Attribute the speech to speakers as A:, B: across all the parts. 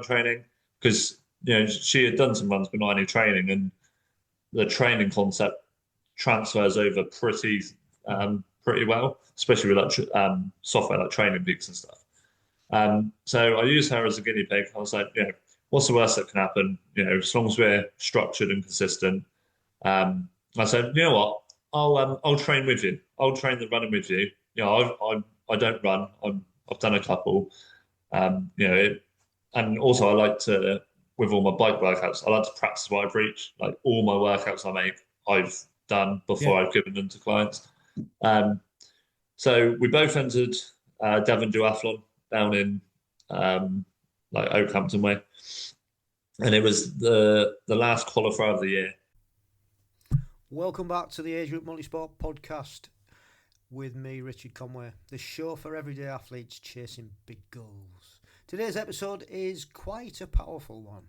A: Training, because she had done some runs but not any training, and the training concept transfers over pretty well, especially with software like Training Peaks and stuff. So I used her as a guinea pig. I was like, what's the worst that can happen? As long as we're structured and consistent. I said, you know what, I'll train with you. I'll train the running with you. I don't run. I've done a couple. And also I like to, with all my bike workouts, I like to practice what I preach. Like all my workouts I make, I've done before I've given them to clients. So we both entered Devon-Duathlon down in like Oakhampton way, and it was the last qualifier of the year.
B: Welcome back to the Agegroup Multisport podcast with me, Richard Conway, the show for everyday athletes chasing big goals. Today's episode is quite a powerful one.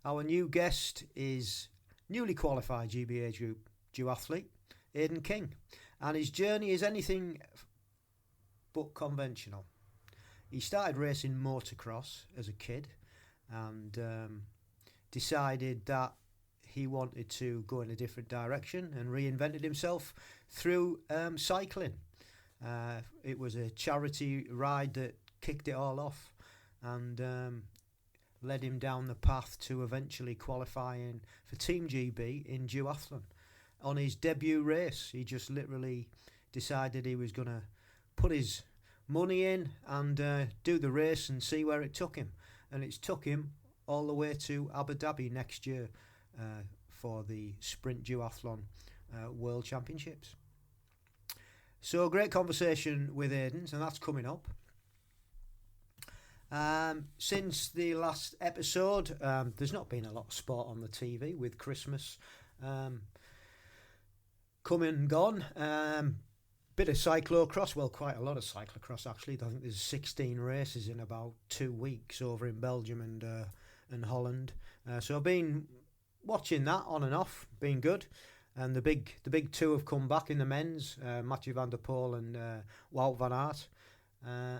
B: Our new guest is newly qualified GB Agegroup duathlete, Aidan King, and his journey is anything but conventional. He started racing motocross as a kid and decided that he wanted to go in a different direction and reinvented himself through cycling. It was a charity ride that kicked it all off and led him down the path to eventually qualifying for Team GB in duathlon. On his debut race, he just literally decided he was going to put his money in and do the race and see where it took him. And it's took him all the way to Abu Dhabi next year for the Sprint Duathlon World Championships. So a great conversation with Aidan, and that's coming up. Since the last episode, there's not been a lot of sport on the TV with Christmas come and gone. Bit of cyclocross, well, quite a lot of cyclocross actually. I think there's 16 races in about 2 weeks over in Belgium and Holland. So I've been watching that on and off, been good. And the big two have come back in the men's, Mathieu van der Poel and Wout van Aert.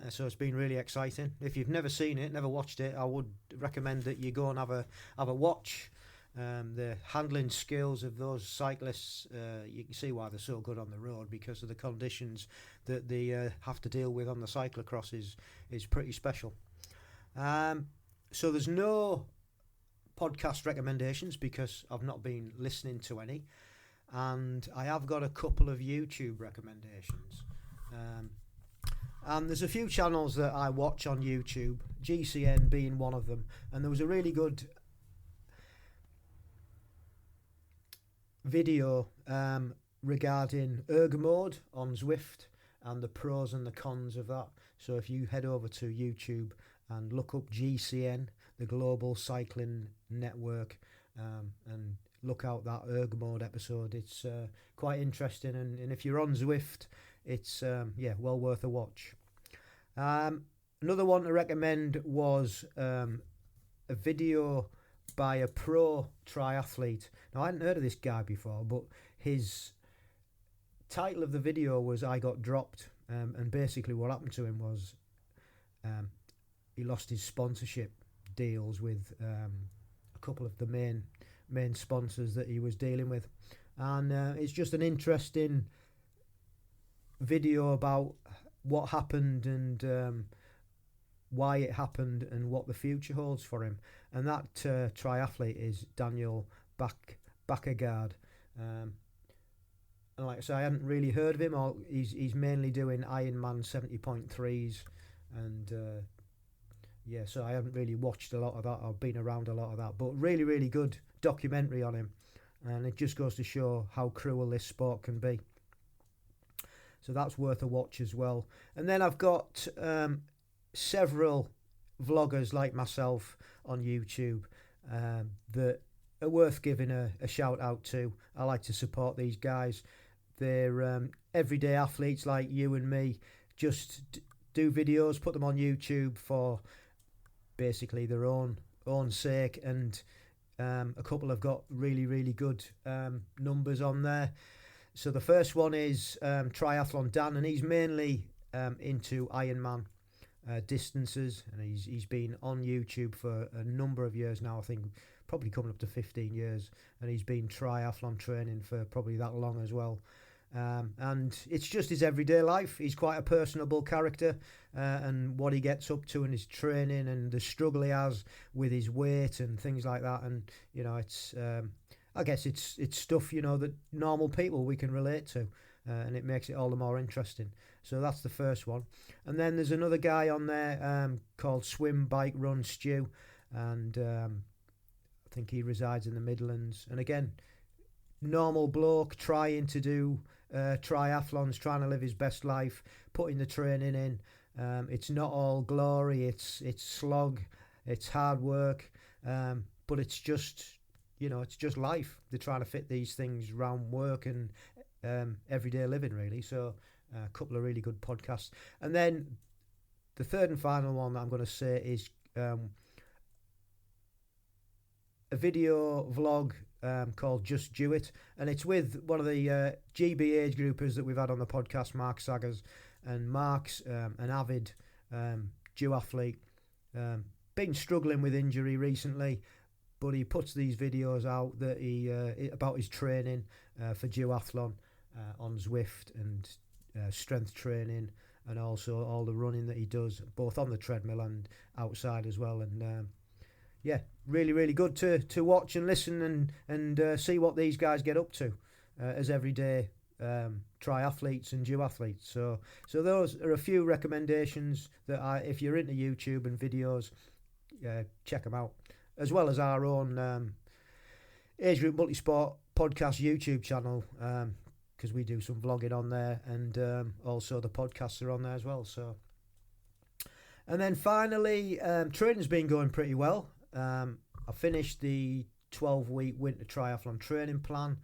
B: So it's been really exciting. If you've never seen it, never watched it, I would recommend that you go and have a watch. The handling skills of those cyclists, you can see why they're so good on the road, because of the conditions that they have to deal with on the cyclocross is pretty special. So there's no podcast recommendations because I've not been listening to any, and I have got a couple of YouTube recommendations. And there's a few channels that I watch on YouTube, GCN being one of them, and there was a really good video regarding erg mode on Zwift and the pros and the cons of that. So if you head over to YouTube and look up GCN, the Global Cycling Network, and look out that erg mode episode, it's quite interesting, and if you're on Zwift, it's well worth a watch. Another one to recommend was a video by a pro triathlete. Now, I hadn't heard of this guy before, but his title of the video was "I Got Dropped," and basically what happened to him was he lost his sponsorship deals with a couple of the main sponsors that he was dealing with, and it's just an interesting video about what happened and why it happened and what the future holds for him. And that triathlete is Daniel Bakkegaard. And like I say, I hadn't really heard of him. He's mainly doing Ironman 70.3s, and so I haven't really watched a lot of that. I've been around a lot of that, but really, really good documentary on him, and it just goes to show how cruel this sport can be. So that's worth a watch as well. And then I've got several vloggers like myself on YouTube that are worth giving a shout out to. I like to support these guys. They're everyday athletes like you and me. Just do videos, put them on YouTube for basically their own sake, and a couple have got really good numbers on there. So the first one is Triathlon Dan, and he's mainly into Ironman distances, and he's been on YouTube for a number of years now. I think probably coming up to 15 years, and he's been triathlon training for probably that long as well. And it's just his everyday life. He's quite a personable character, and what he gets up to in his training and the struggle he has with his weight and things like that. And it's I guess it's stuff that normal people we can relate to, and it makes it all the more interesting. So that's the first one. And then there's another guy on there called Swim Bike Run Stew, and I think he resides in the Midlands. And again, normal bloke trying to do triathlons, trying to live his best life, putting the training in. It's not all glory. It's slog. It's hard work. But it's just it's just life. They're trying to fit these things around work and everyday living, really. So a couple of really good podcasts. And then the third and final one that I'm going to say is a video vlog called Just Do It, and it's with one of the GB age groupers that we've had on the podcast, Mark Saggers. And Mark's an avid duathlete, been struggling with injury recently, but he puts these videos out that he about his training for duathlon on Zwift, and strength training, and also all the running that he does both on the treadmill and outside as well. And really good to watch and listen and see what these guys get up to as everyday triathletes and duathletes. So those are a few recommendations that if you're into YouTube and videos, check them out, as well as our own Agegroup Multisport podcast YouTube channel, because we do some vlogging on there, and also the podcasts are on there as well. So, and then finally, training's been going pretty well. I finished the 12-week winter triathlon training plan,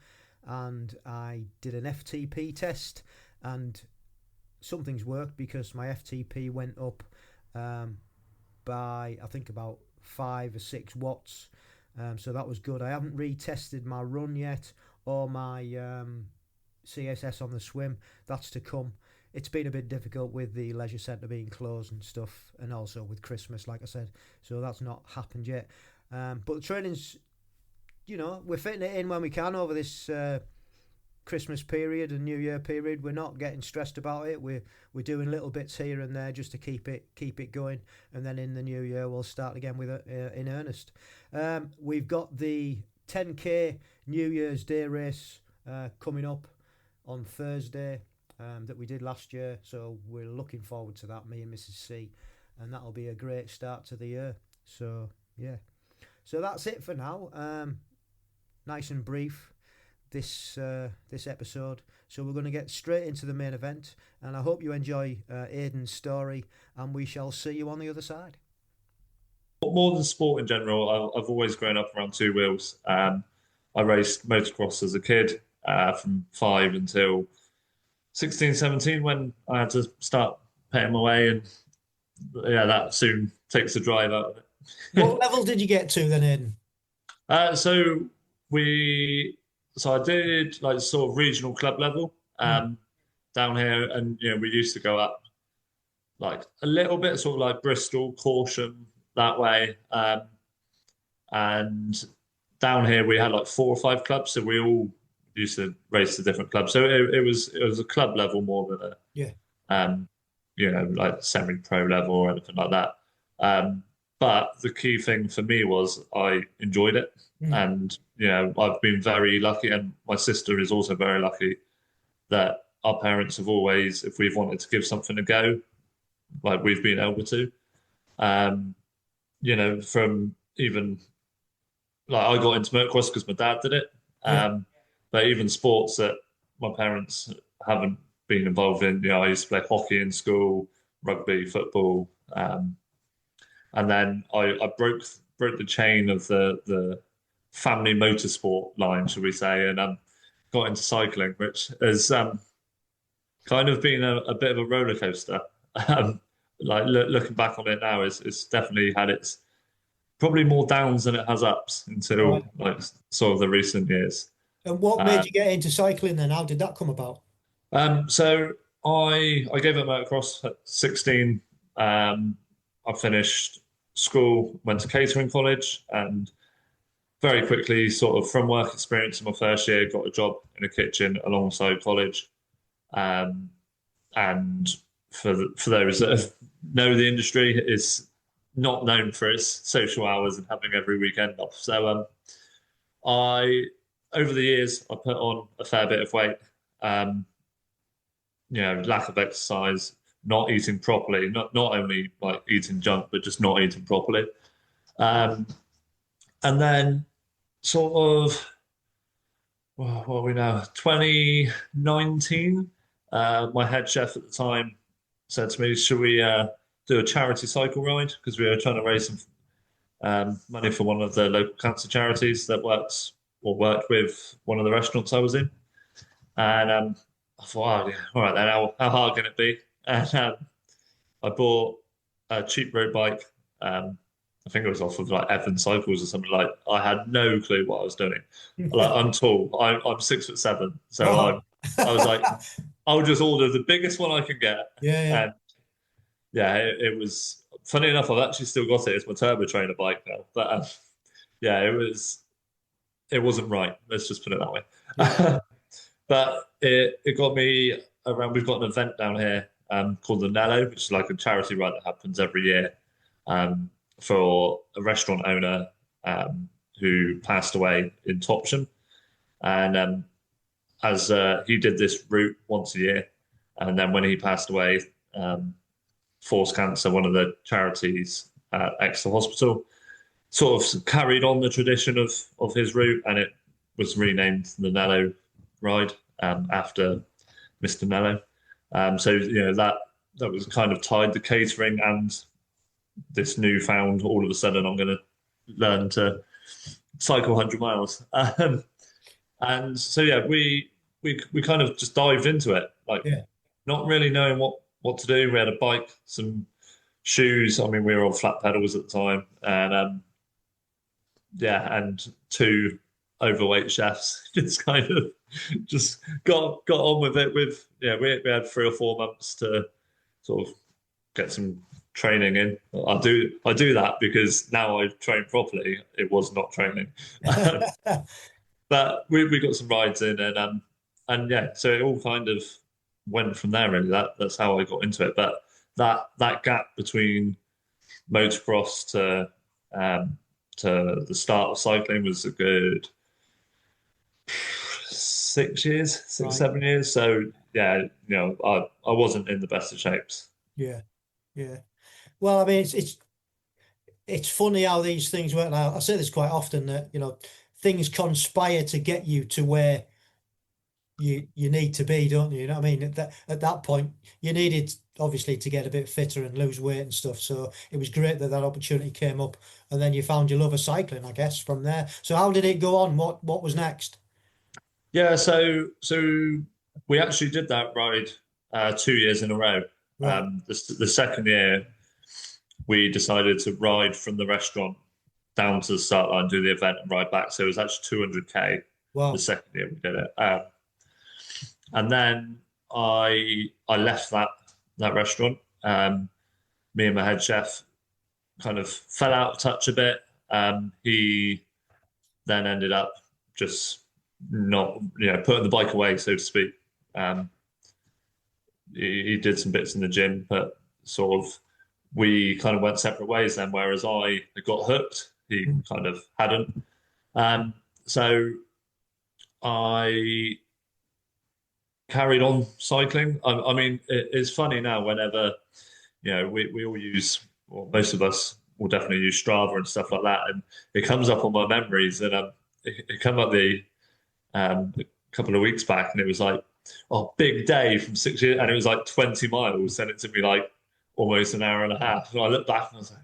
B: and I did an FTP test, and something's worked because my FTP went up by I think about 5 or 6 watts. So that was good. I haven't retested my run yet or my CSS on the swim. That's to come. It's been a bit difficult with the leisure centre being closed and stuff, and also with Christmas, like I said. So that's not happened yet. But the training's, we're fitting it in when we can over this Christmas period and New Year period. We're not getting stressed about it. We're doing little bits here and there just to keep it going, and then in the new year we'll start again with it in earnest. We've got the 10k New Year's Day race coming up on Thursday that we did last year, so we're looking forward to that, me and Mrs. C, and that'll be a great start to the year. So yeah, so that's it for now. Nice and brief this episode, so we're going to get straight into the main event, and I hope you enjoy Aidan's story, and we shall see you on the other side.
A: More than sport in general, I've always grown up around two wheels. I raced motocross as a kid from 5 until 16, 17 when I had to start paying my way, and that soon takes the drive out of it.
B: What level did you get to then, Aidan?
A: So I did like sort of regional club level down here, and we used to go up like a little bit, sort of like Bristol, Caution, that way. And down here we had like 4 or 5 clubs, so we all used to race the different clubs. So it was a club level more than like semi-pro level or anything like that. But the key thing for me was I enjoyed it, and I've been very lucky, and my sister is also very lucky that our parents have always, if we've wanted to give something a go, like we've been able to. From even like I got into motocross because my dad did it, but even sports that my parents haven't been involved in. I used to play hockey in school, rugby, football, and then I broke the chain of the family motorsport line, shall we say, and got into cycling, which has kind of been a bit of a roller coaster. Like looking back on it now, it's definitely had its probably more downs than it has ups until
B: Right.
A: like sort of the recent years.
B: And what
A: Uh,
B: made you get into cycling then? How did that come about?
A: so I gave up motocross at 16. I finished school, went to catering college, and very quickly, sort of from work experience in my first year, got a job in a kitchen alongside college. Um, and for those that know the industry, it's not known for its social hours and having every weekend off. So I over the years I put on a fair bit of weight. Um, lack of exercise, not eating properly, not only like eating junk, but just not eating properly. Um, and then sort of, well, what are we now? 2019. My head chef at the time said to me, "Should we do a charity cycle ride?" Because we were trying to raise some money for one of the local cancer charities that worked with one of the restaurants I was in. And I thought, oh, yeah, all right then, how hard can it be? And I bought a cheap road bike. I think it was off of like Evan Cycles or something. Like I had no clue what I was doing. Like I'm tall. I'm 6'7", so
B: Oh.
A: I was like, I'll just order the biggest one I can get.
B: Yeah,
A: And yeah, it was funny enough. I've actually still got it. It's my turbo trainer bike now. But yeah, it wasn't right. Let's just put it that
B: yeah.
A: way. But it got me around. We've got an event down here called the Nello, which is like a charity ride that happens every year for a restaurant owner who passed away in Topsham. And as he did this route once a year, and then when he passed away, Force Cancer, one of the charities at Exeter Hospital, sort of carried on the tradition of his route, and it was renamed the Nello ride after Mr. Nello. So that was kind of tied the catering and this newfound. All of a sudden, I'm going to learn to cycle 100 miles, and so yeah, we kind of just dived into it, like
B: Yeah.
A: not really knowing what to do. We had a bike, some shoes. I mean, we were on flat pedals at the time, and yeah, and two overweight chefs just kind of just got on with it. We had 3 or 4 months to sort of get some training in. I do that because now I train properly. It was not training, but we got some rides in, and yeah, so it all kind of went from there. Really, that's how I got into it. But that gap between motocross to the start of cycling was a good 6 years, six,
B: Right.
A: 7 years. So yeah, I wasn't in the best of shapes.
B: Yeah. Yeah. Well, I mean, it's funny how these things work. Now, I say this quite often that, things conspire to get you to where you need to be, don't you? You know what I mean? At that point, you needed obviously to get a bit fitter and lose weight and stuff. So it was great that opportunity came up, and then you found your love of cycling, I guess, from there. So how did it go on? What was next?
A: Yeah, so we actually did that ride 2 years in a row.
B: Right.
A: The second year, we decided to ride from the restaurant down to the start line, do the event, and ride back. So it was actually 200K the
B: Wow.
A: second year we did it. And then I left that restaurant. Me and my head chef kind of fell out of touch a bit. He then ended up just not, putting the bike away, so to speak. He did some bits in the gym, but sort of we kind of went separate ways then. Whereas I got hooked, he kind of hadn't. So I carried on cycling. I mean, it's funny now whenever, we all use, well, most of us will definitely use Strava and stuff like that. And it comes up on my memories. And it came up a couple of weeks back and it was like, oh, big day from 6 years. And it was like 20 miles. And it took me like almost an hour and a half. And I look back and I was like,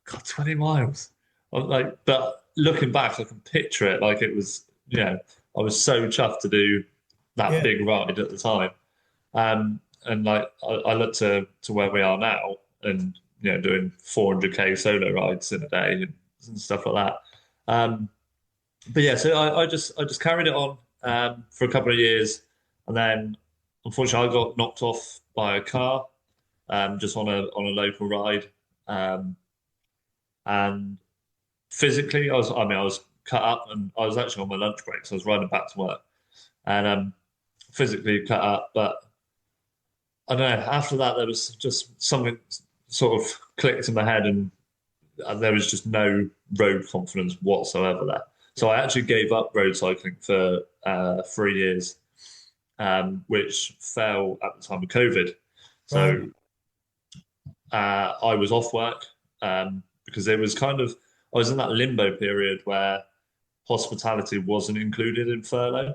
A: God, 20 miles. I'm like, but looking back, I can picture it like it was, I was so chuffed to do that
B: Yeah.
A: big ride at the time. And like I look to where we are now, and doing 400k solo rides in a day and stuff like that. But yeah, so I just carried it on for a couple of years, and then unfortunately I got knocked off by a car just on a local ride, and physically I was cut up, and I was actually on my lunch break, so I was riding back to work, and physically cut up, but I don't know. After that, there was just something sort of clicked in my head, and there was just no road confidence whatsoever there. So I actually gave up road cycling for 3 years, which fell at the time of COVID. So I was off work because it was I was in that limbo period where hospitality wasn't included in furlough.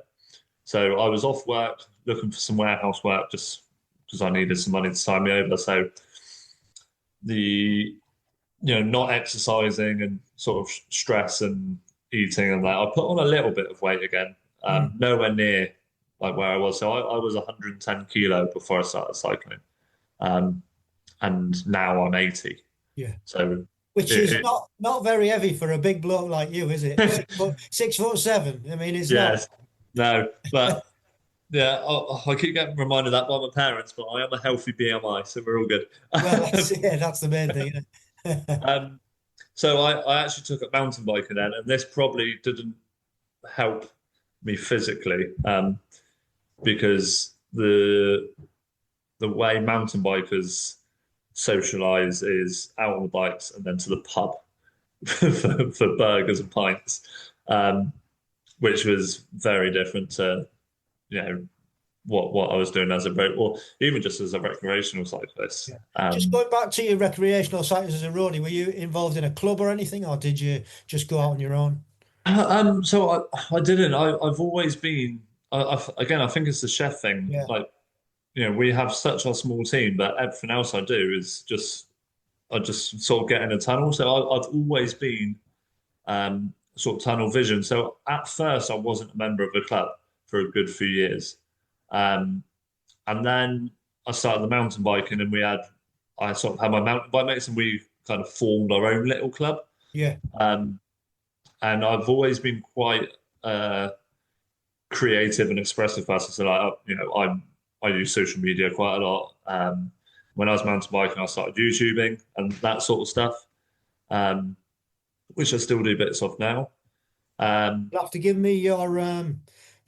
A: So I was off work looking for some warehouse work just because I needed some money to tie me over. So not exercising and sort of stress and eating and that, I put on a little bit of weight again, nowhere near like where I was. So I was 110 kilo before I started cycling, and now I'm 80.
B: Yeah.
A: So
B: which is not very heavy for a big bloke like you, is it? 6'7". I mean, it's
A: yes, no, but yeah, I keep getting reminded that by my parents, but I am a healthy BMI, so we're all good.
B: Well, that's the main thing, isn't it?
A: So I actually took up mountain biking then, and this probably didn't help me physically, because the way mountain bikers socialize is out on the bikes and then to the pub for burgers and pints, which was very different to what I was doing as a road, or even just as a recreational cyclist.
B: Yeah. Just going back to your recreational cyclist as a roadie, were you involved in a club or anything, or did you just go out on your own?
A: So I didn't. I've always been. Again, I think it's the chef thing.
B: Yeah.
A: Like, we have such a small team, but everything else I do is I just sort of get in a tunnel. So I've always been sort of tunnel vision. So at first, I wasn't a member of a club for a good few years. And then I started the mountain biking, and I sort of had my mountain bike mates, and we kind of formed our own little club.
B: Yeah.
A: And I've always been quite creative and expressive person. So like, I use social media quite a lot. When I was mountain biking, I started YouTubing and that sort of stuff, which I still do bits of now.
B: You'll have to give me your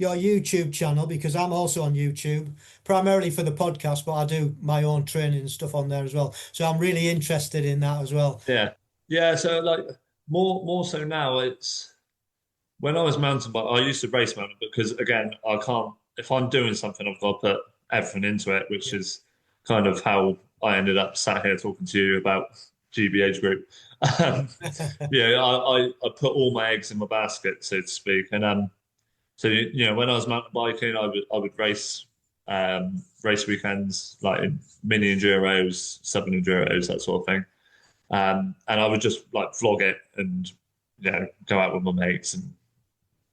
B: YouTube channel, because I'm also on YouTube, primarily for the podcast, but I do my own training and stuff on there as well. So I'm really interested in that as well.
A: Yeah. So like more so now, it's when I was mountain bike, I used to race mountain, because again, I can't, if I'm doing something, I've got to put everything into it, which is kind of how I ended up sat here talking to you about Agegroup. I put all my eggs in my basket, so to speak. And so when I was mountain biking, I would race weekends, like in mini enduros, sub enduros, that sort of thing. And I would just like vlog it and go out with my mates and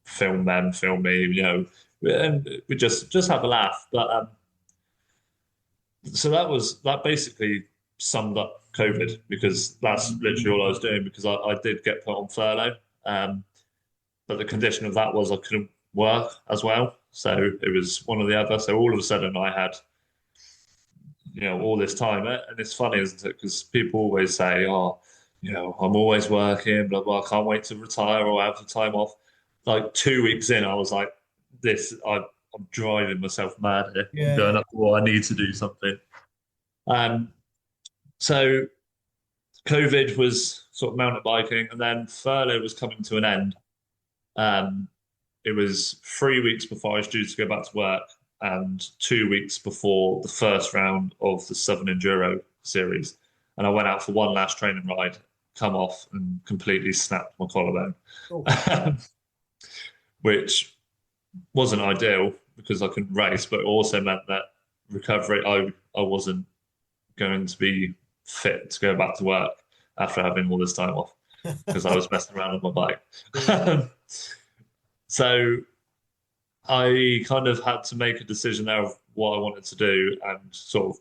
A: film them, film me, and we just have a laugh. But so that basically summed up COVID, because that's literally all I was doing, because I did get put on furlough. But the condition of that was I couldn't work as well. So it was one or the other. So all of a sudden I had, all this time. And it's funny, isn't it? Because people always say, oh, I'm always working, blah, blah, I can't wait to retire or have the time off. Like 2 weeks in, I was like, I'm driving myself mad here.
B: Yeah.
A: Going up, well, I need to do something. So COVID was sort of mountain biking, and then furlough was coming to an end. It was 3 weeks before I was due to go back to work, and 2 weeks before the first round of the Southern Enduro series. And I went out for one last training ride, come off, and completely snapped my collarbone. Oh. Which wasn't ideal, because I couldn't race, but it also meant that recovery, I wasn't going to be fit to go back to work after having all this time off because I was messing around on my bike. So I kind of had to make a decision there of what I wanted to do and sort of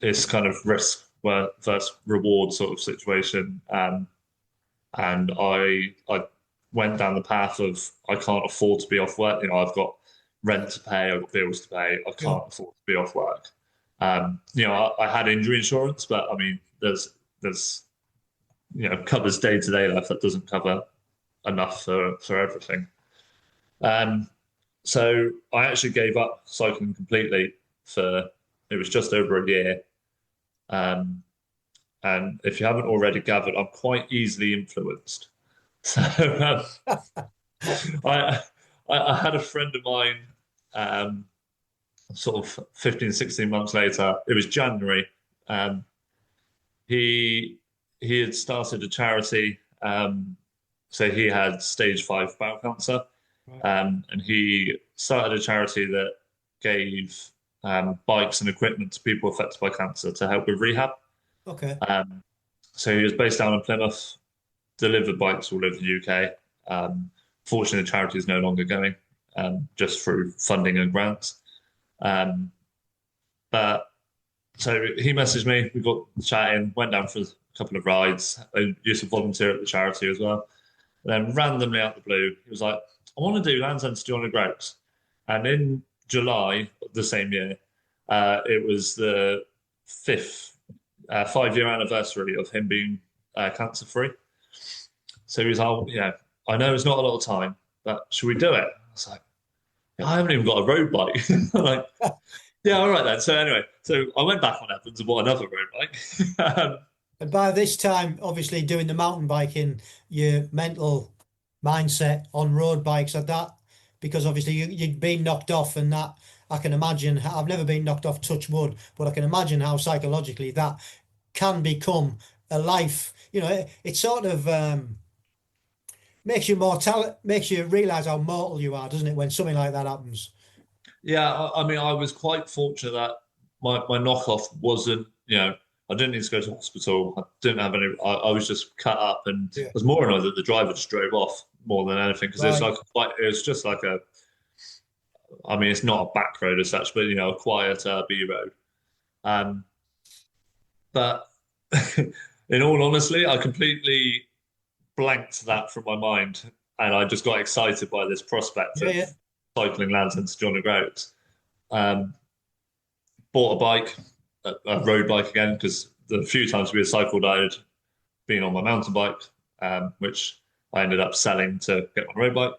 A: this kind of risk versus reward sort of situation. And I went down the path of I can't afford to be off work. I've got rent to pay, I've got bills to pay. I can't afford to be off work. I had injury insurance, but I mean, there's covers day-to-day life that doesn't cover enough for everything. So I actually gave up cycling completely it was just over a year. And if you haven't already gathered, I'm quite easily influenced. So I had a friend of mine, sort of 15, 16 months later, it was January. He had started a charity. So he had stage 5 bowel cancer. And he started a charity that gave bikes and equipment to people affected by cancer to help with rehab.
B: Okay.
A: So he was based down in Plymouth, delivered bikes all over the UK. Fortunately, the charity is no longer going, just through funding and grants. But so he messaged me, we got chatting, went down for a couple of rides. I used to volunteer at the charity as well. And then randomly out the blue, he was like, I want to do Land's End to John O'Groats. And in July of the same year, it was the 5-year anniversary of him being cancer-free. So he was like, I know it's not a lot of time, but should we do it? I was like, I haven't even got a road bike. I'm like, yeah, all right then. So anyway, I went back on Evans and bought another road bike.
B: And by this time, obviously doing the mountain biking, your mental mindset on road bikes at that, because obviously you'd been knocked off, and that I can imagine. I've never been knocked off, touch wood, but I can imagine how psychologically that can become a life. It sort of makes you realise how mortal you are, doesn't it, when something like that happens?
A: Yeah, I mean, I was quite fortunate that my knockoff wasn't, I didn't need to go to hospital. I didn't have any. I was just cut up, and I was more annoyed that the driver just drove off more than anything because it was just like I mean, it's not a back road as such, but a quieter B road. But in all honesty, I completely blanked that from my mind, and I just got excited by this prospect of cycling Land's End to John O'Groats. Bought a bike, a road bike again, because the few times we had cycled, I had been on my mountain bike, which I ended up selling to get my road bike.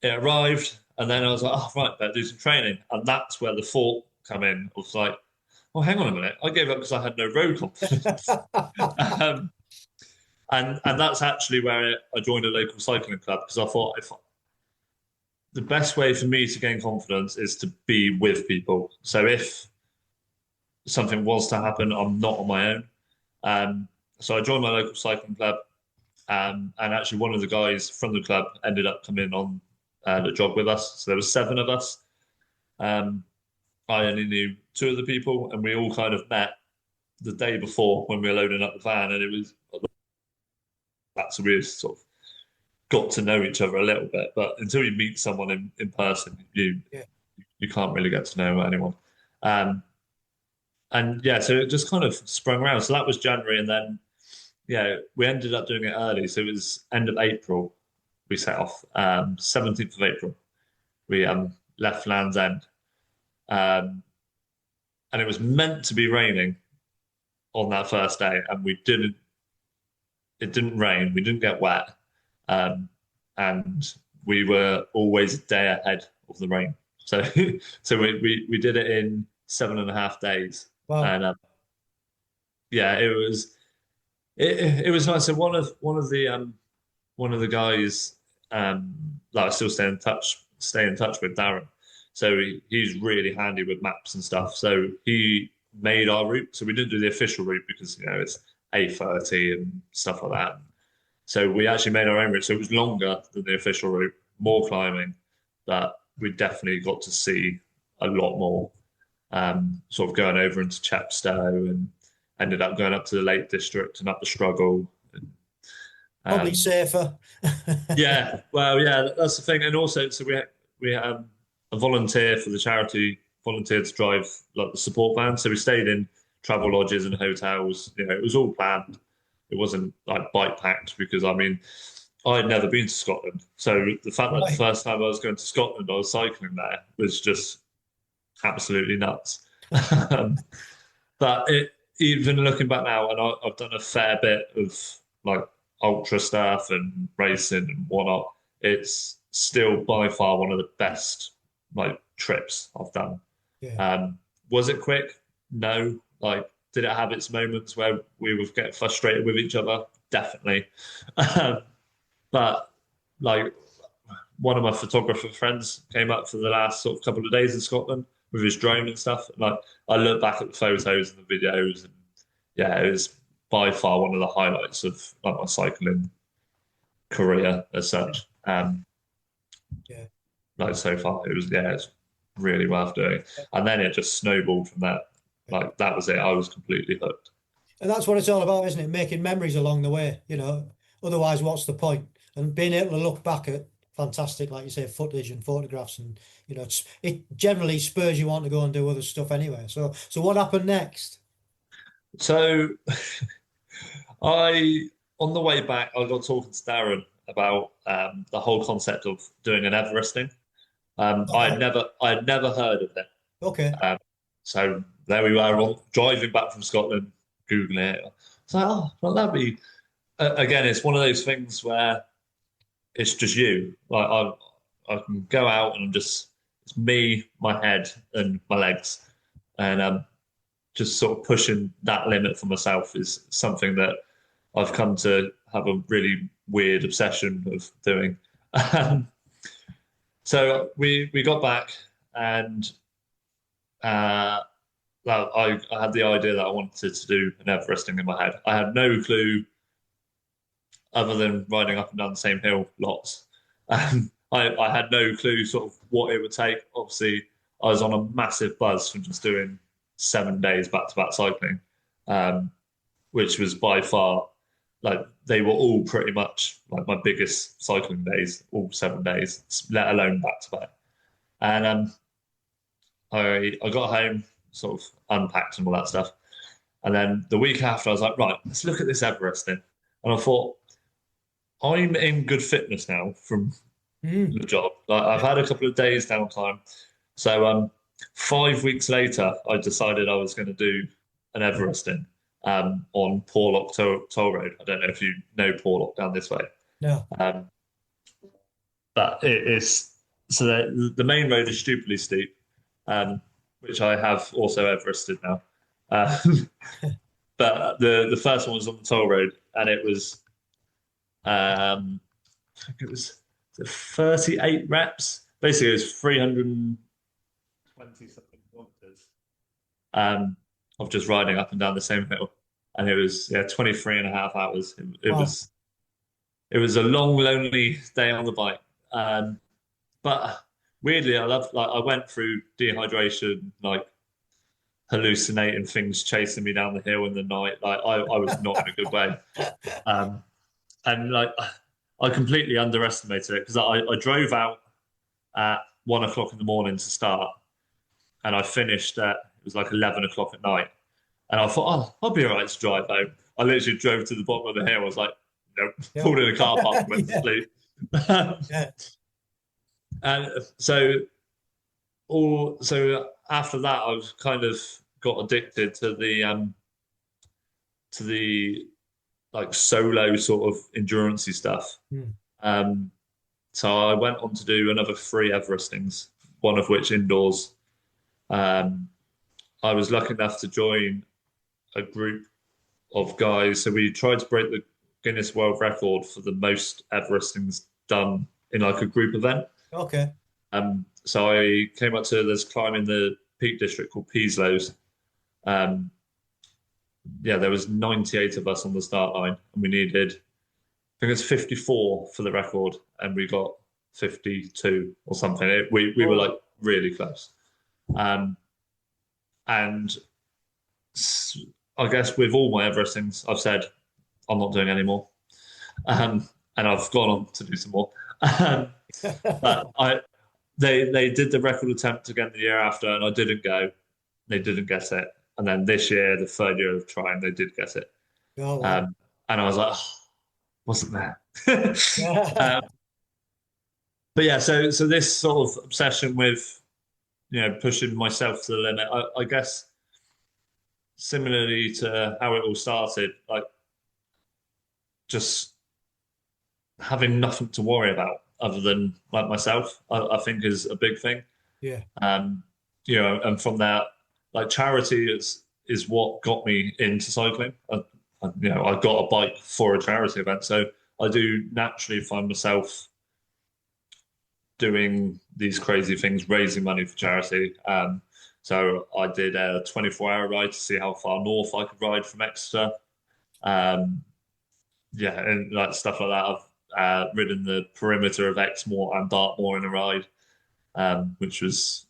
A: It arrived, and then I was like, oh, right, better do some training. And that's where the thought come in. I was like, well, hang on a minute. I gave up because I had no road confidence. And that's actually where I joined a local cycling club, because I thought the best way for me to gain confidence is to be with people. So if something was to happen, I'm not on my own. So I joined my local cycling club, and actually one of the guys from the club ended up coming on the jog with us. So there was 7 of us. I only knew 2 of the people, and we all kind of met the day before when we were loading up the van, and that's we sort of got to know each other a little bit. But until you meet someone in person, you can't really get to know anyone. So it just kind of sprung around. So that was January, and then we ended up doing it early. So it was end of April. We set off 17th of April. We left Land's End, and it was meant to be raining on that first day, and we didn't. It didn't rain. We didn't get wet, and we were always a day ahead of the rain. So we did it in 7.5 days.
B: Wow.
A: And it was nice. So one of the guys that I still stay in touch with, Darren. So he's really handy with maps and stuff. So he made our route. So we didn't do the official route because it's A30 and stuff like that. So we actually made our own route. So it was longer than the official route, more climbing, but we definitely got to see a lot more. sort of going over into Chepstow, and ended up going up to the Lake District and up the Struggle. And,
B: Probably safer.
A: yeah, well, yeah, that's the thing. And also, so we had a volunteer for the charity volunteered to drive like the support van. So we stayed in travel lodges and hotels. You know, it was all planned. It wasn't like bike packed, because I mean, I'd never been to Scotland. So the fact that the first time I was going to Scotland, I was cycling there, was just absolutely nuts. But even looking back now, and I've done a fair bit of like ultra stuff and racing and whatnot, it's still by far one of the best like trips I've done.
B: Yeah.
A: Was it quick? No. Like, did it have its moments where we were getting frustrated with each other? Definitely. But like, one of my photographer friends came up for the last sort of couple of days in Scotland with his drone and stuff. And like, I look back at the photos and the videos, and yeah, it was by far one of the highlights of like my cycling career as such.
B: Yeah.
A: Like so far, it's really worth doing. And then it just snowballed from that. Like, that was it. I was completely hooked.
B: And that's what it's all about, isn't it? Making memories along the way, you know. Otherwise, what's the point? And being able to look back at fantastic, like you say, footage and photographs, and you know, it generally spurs you on to go and do other stuff anyway. So what happened next?
A: So on the way back, I got talking to Darren about the whole concept of doing an Everesting. I had never heard of it.
B: Okay.
A: So there we were, driving back from Scotland, Googling it. It's like, oh, well, that'd be, again, it's one of those things where it's just you. Like, I can go out and it's me, my head, and my legs. And just sort of pushing that limit for myself is something that I've come to have a really weird obsession of doing. So we got back, and well, I had the idea that I wanted to do an Everesting in my head. I had no clue, other than riding up and down the same hill lots. I had no clue sort of what it would take. Obviously, I was on a massive buzz from just doing 7 days back-to-back cycling, which was by far, like, they were all pretty much like my biggest cycling days, all 7 days, let alone back-to-back. And I got home, sort of unpacked and all that stuff. And then the week after, I was like, right, let's look at this Everesting. And I thought, I'm in good fitness now from the job. Like, I've had a couple of days downtime. So 5 weeks later, I decided I was going to do an Everesting on Porlock Toll Road. I don't know if you know Porlock down this way.
B: No.
A: But it is, so the main road is stupidly steep, which I have also Everested now. But the first one was on the toll road, and it was, I think it was 38 reps. Basically, it was 320 something kilometers of just riding up and down the same hill, and it was 23 and a half hours. It was a long, lonely day on the bike. But weirdly, I went through dehydration, like hallucinating things chasing me down the hill in the night. Like, I was not in a good way. And like, I completely underestimated it, because I drove out at 1 o'clock in the morning to start, and I finished it was like 11 o'clock at night. And I thought, oh, I'll be all right to drive home. I literally drove to the bottom of the hill. I was like, nope, pulled in a car park and went to sleep. And so after that, I've kind of got addicted to the like solo sort of endurancey stuff. So I went on to do another 3 Everestings, one of which indoors. I was lucky enough to join a group of guys. So we tried to break the Guinness World Record for the most Everestings done in like a group event.
B: Okay.
A: So I came up to this climb in the Peak District called Peaslows. There was 98 of us on the start line, and we needed, I think it's 54 for the record, and we got 52 or something. We were like really close. And I guess with all my Everestings, I've said I'm not doing any more. And I've gone on to do some more. Um, but they did the record attempt again the year after, and I didn't go. They didn't get it. And then this year, the third year of trying, they did get it.
B: Oh, wow.
A: And I was like, oh, wasn't there? But yeah, so this sort of obsession with pushing myself to the limit, I guess similarly to how it all started, like just having nothing to worry about other than like myself, I think is a big thing.
B: Yeah.
A: And from that, like charity is what got me into cycling. I got a bike for a charity event, so I do naturally find myself doing these crazy things, raising money for charity. So I did a 24-hour ride to see how far north I could ride from Exeter. Yeah, and like stuff like that. I've ridden the perimeter of Exmoor and Dartmoor in a ride, which was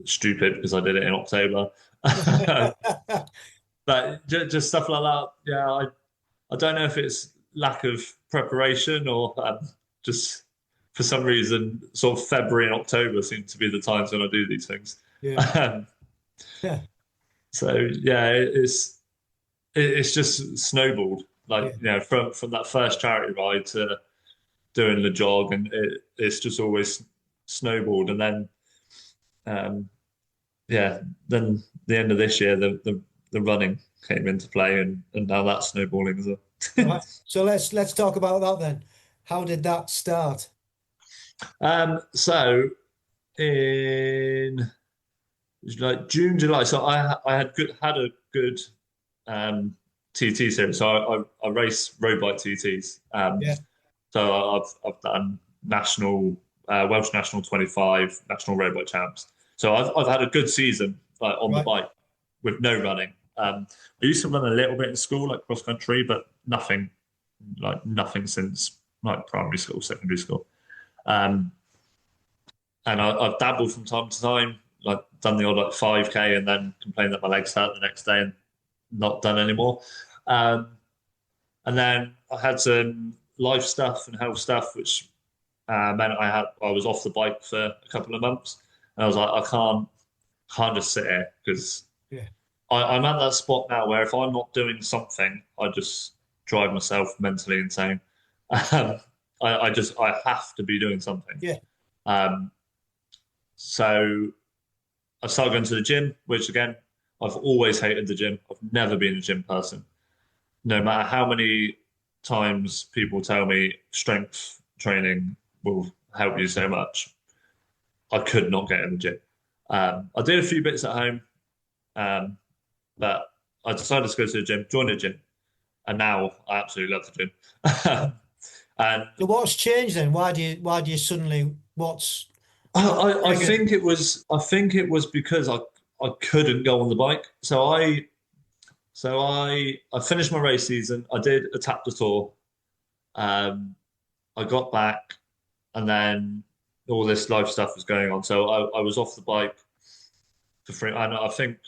A: stupid because I did it in October. But just stuff like that. Yeah, I don't know if it's lack of preparation or just for some reason, sort of February and October seem to be the times when I do these things.
B: Yeah. Yeah.
A: So yeah, it's just snowballed. Like from that first charity ride to doing the jog, and it's just always snowballed. And then then the end of this year, the running came into play, and now that's snowballing as well.
B: Right. So let's talk about that then. How did that start?
A: So in like June, July, so I had a good TT series. So I race road bike TTs.
B: Yeah.
A: So I've done national Welsh national 25 national road bike champs. So I've had a good season like on the bike with no running. I used to run a little bit in school, like cross country, but nothing since like primary school, secondary school. And I've dabbled from time to time, like done the odd like 5K and then complained that my legs hurt the next day and not done anymore. And then I had some life stuff and health stuff, which meant I was off the bike for a couple of months. And I was like, I can't just sit here because I'm at that spot now where if I'm not doing something, I just drive myself mentally insane. I have to be doing something.
B: Yeah.
A: So I started going to the gym, which again, I've always hated the gym. I've never been a gym person. No matter how many times people tell me strength training will help you so much, I could not get in the gym. I did a few bits at home, but I decided to go to the gym, join the gym, and now I absolutely love the gym. And
B: so what's changed then? Why do you suddenly
A: I think it was because I couldn't go on the bike. So I finished my race season. I did a tap the tour. I got back, and then all this life stuff was going on. So I was off the bike for free. And I think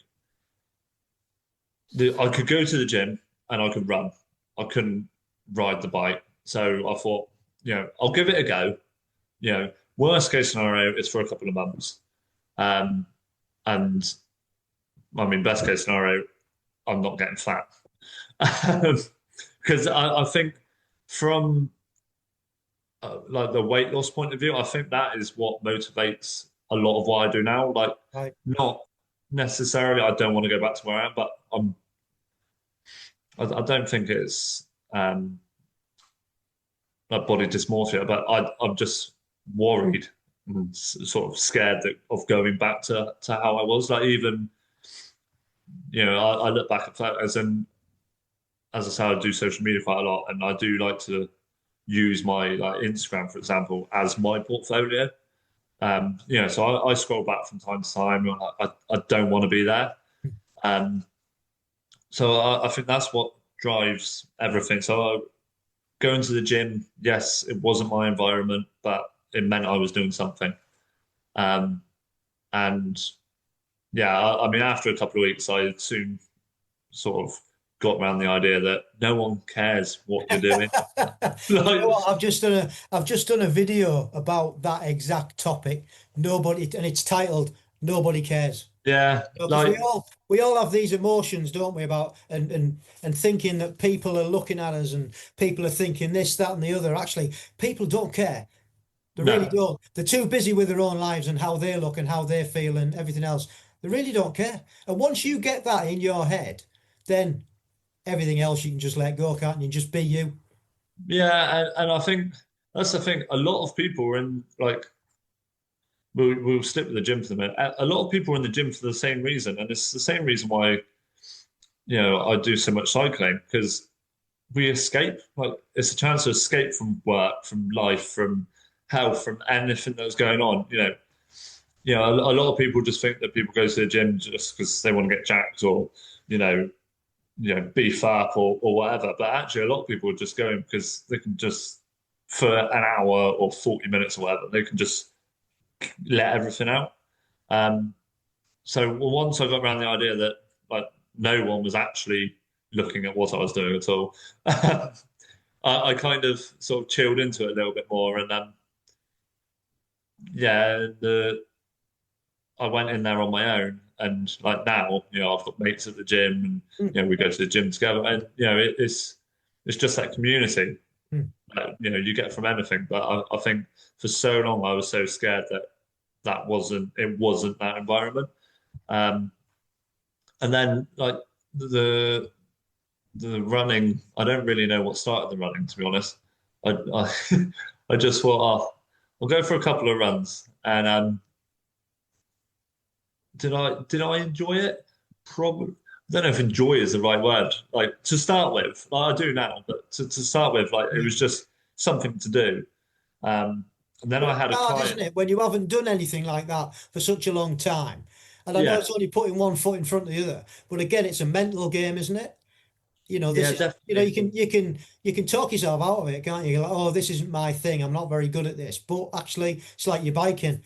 A: I could go to the gym and I could run. I couldn't ride the bike. So I thought, I'll give it a go. Worst case scenario, it's for a couple of months. And I mean, best case scenario, I'm not getting fat. Because I think from like the weight loss point of view, I think that is what motivates a lot of what I do now. Like, not necessarily, I don't want to go back to where I am, but I don't think it's like body dysmorphia, but I'm just worried and sort of scared of going back to how I was. Like even, I look back at photos, and as I say, I do social media quite a lot, and I do like to use my like Instagram, for example, as my portfolio. So I scroll back from time to time. And I don't want to be there. So I think that's what drives everything. So going to the gym, yes, it wasn't my environment, but it meant I was doing something. And yeah, I mean, after a couple of weeks, I soon sort of got around the idea that no one cares what you're doing.
B: Do you know
A: Like,
B: what? I've just done a video about that exact topic. Nobody, and it's titled "Nobody Cares."
A: yeah,
B: Because we
A: like,
B: all we all have these emotions, don't we, about and thinking that people are looking at us and people are thinking this, that, and the other. Actually, people don't care. They really
A: no,
B: don't. They're too busy with their own lives and how they look and how they feel and everything else. They really don't care. And once you get that in your head, then everything else you can just let go, can't you? Just be you.
A: yeah, and I think that's the thing. A lot of people are in like we'll stick with the gym for the minute. A lot of people are in the gym for the same reason, and it's the same reason why I do so much cycling because we escape. Like it's a chance to escape from work, from life, from health, from anything that's going on. A lot of people just think that people go to the gym just because they want to get jacked or you know beef up or whatever. But actually, a lot of people are just going because they can just for an hour or 40 minutes or whatever, they can just let everything out. Um, so once I got around the idea that like no one was actually looking at what I was doing at all, I kind of sort of chilled into it a little bit more. And yeah, I went in there on my own. And like now, I've got mates at the gym, and
B: Mm,
A: we go to the gym together, and it's just that community
B: mm.
A: that you get from anything. But I think for so long I was so scared that it wasn't that environment. Um, and then like the the running, I don't really know what started the running, to be honest. I I just thought, oh, I'll go for a couple of runs, and did I enjoy it? Probably. I don't know if enjoy is the right word. Like to start with, like I do now, but to start with, like it
B: Yeah.
A: was just something to do. And then
B: Well,
A: I
B: it's
A: had a
B: hard, isn't
A: client.
B: it, when you haven't done anything like that for such a long time? And I know
A: Yeah,
B: it's only putting one foot in front of the other, but again, it's a mental game, isn't it?
A: yeah,
B: This is,
A: definitely.
B: you can talk yourself out of it, can't you? You're like, oh, this isn't my thing. I'm not very good at this. But actually, it's like your biking.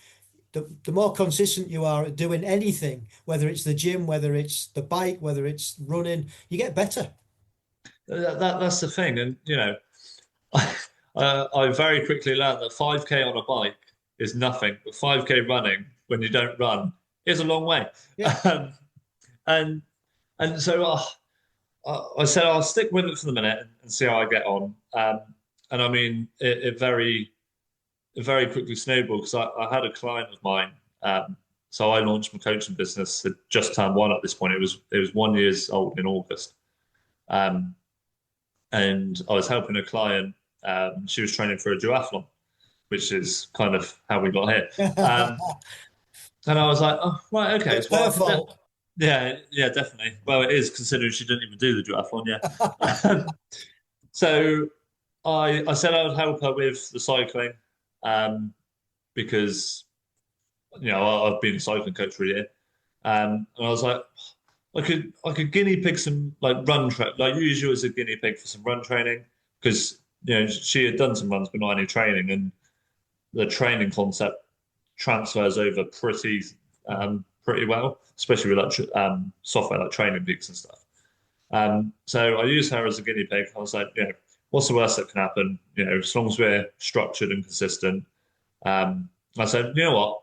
B: The more consistent you are at doing anything, whether it's the gym, whether it's the bike, whether it's running, you get better.
A: That's the thing, and I very quickly learned that 5K on a bike is nothing, but 5K running when you don't run is a long way.
B: Yeah.
A: Um, and and so I said I'll stick with it for the minute and see how I get on. And I mean, it very quickly snowballed because I had a client of mine. So I launched my coaching business. It just turned one at this point. It was 1 year old in August. Um, and I was helping a client. She was training for a duathlon, which is kind of how we got here. And I was like, oh, right, okay,
B: It's
A: it's what
B: her
A: I can do.
B: fault.
A: Yeah, yeah, definitely. Well, it is considering she didn't even do the duathlon, yeah. So I said I would help her with the cycling um, because I've been a cycling coach for a year, and I was like, I could guinea pig some like run like use you as a guinea pig for some run training because she had done some runs but not any training, and the training concept transfers over pretty well, especially with like software like Training Peaks and stuff. So I used her as a guinea pig. I was like, what's the worst that can happen? As long as we're structured and consistent. I said, you know what?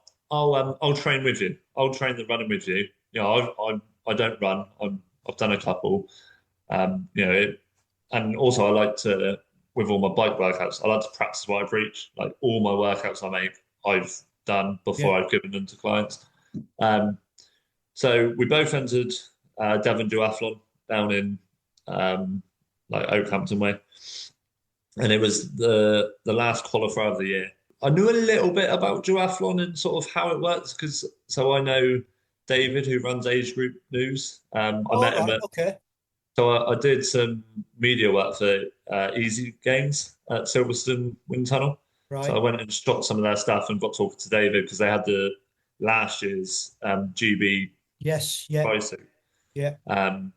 A: I'll train with you. I'll train the running with you. I don't run. I've done a couple. And also I like to with all my bike workouts. I like to practice what I preach. Like all my workouts I make, I've done
B: Yeah.
A: before I've given them to clients. Um, so we both entered Devon Duathlon down in um, like Oakhampton way, and it was the last qualifier of the year. I knew a little bit about duathlon and sort of how it works because so I know David who runs Agegroup News. I
B: All
A: met him
B: right.
A: at
B: Okay.
A: so I did some media work for Easy Games at Silverstone Wind Tunnel. So I
B: Right.
A: went and shot some of their stuff and got talking to David because they had the last year's GB
B: Yes. Yeah.
A: pricing.
B: Yeah.
A: Um,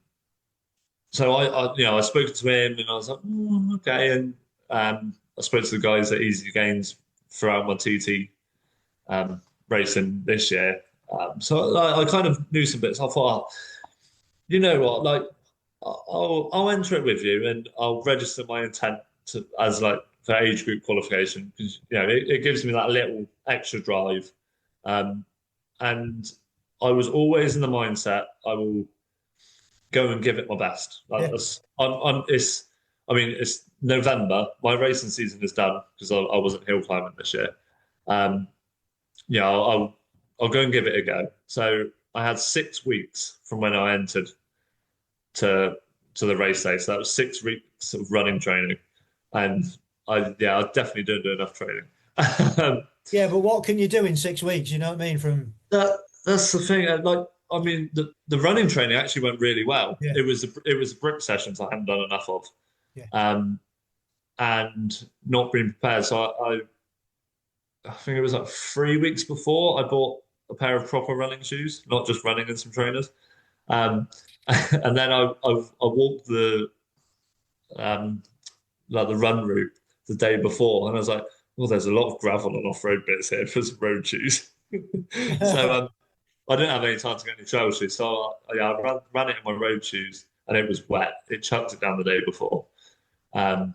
A: so I spoke to him and I was like, okay. And I spoke to the guys at Easy Games throughout my TT racing this year. So I kind of knew some bits. I thought, you know what, like I'll enter it with you, and I'll register my intent as like for age group qualification, because it gives me that little extra drive. Um, and I was always in the mindset I will go and give it my best. Like,
B: Yeah.
A: it's November. My racing season is done because I wasn't hill climbing this year. Um, I'll go and give it a go. So I had 6 weeks from when I entered to the race day. So that was 6 weeks of running training, and I definitely didn't do enough training.
B: Yeah, but what can you do in 6 weeks? You know what I mean?
A: That's the thing. Like, I mean, the running training actually went really well.
B: Yeah.
A: It was the brick sessions I hadn't done enough of,
B: Yeah.
A: and not being prepared. So I think it was like 3 weeks before I bought a pair of proper running shoes, not just running and some trainers. Um, and then I walked like the run route the day before, and I was like, well, there's a lot of gravel and off-road bits here for some road shoes. So I didn't have any time to get any trail shoes, so I ran it in my road shoes, and it was wet. It chucked it down the day before. And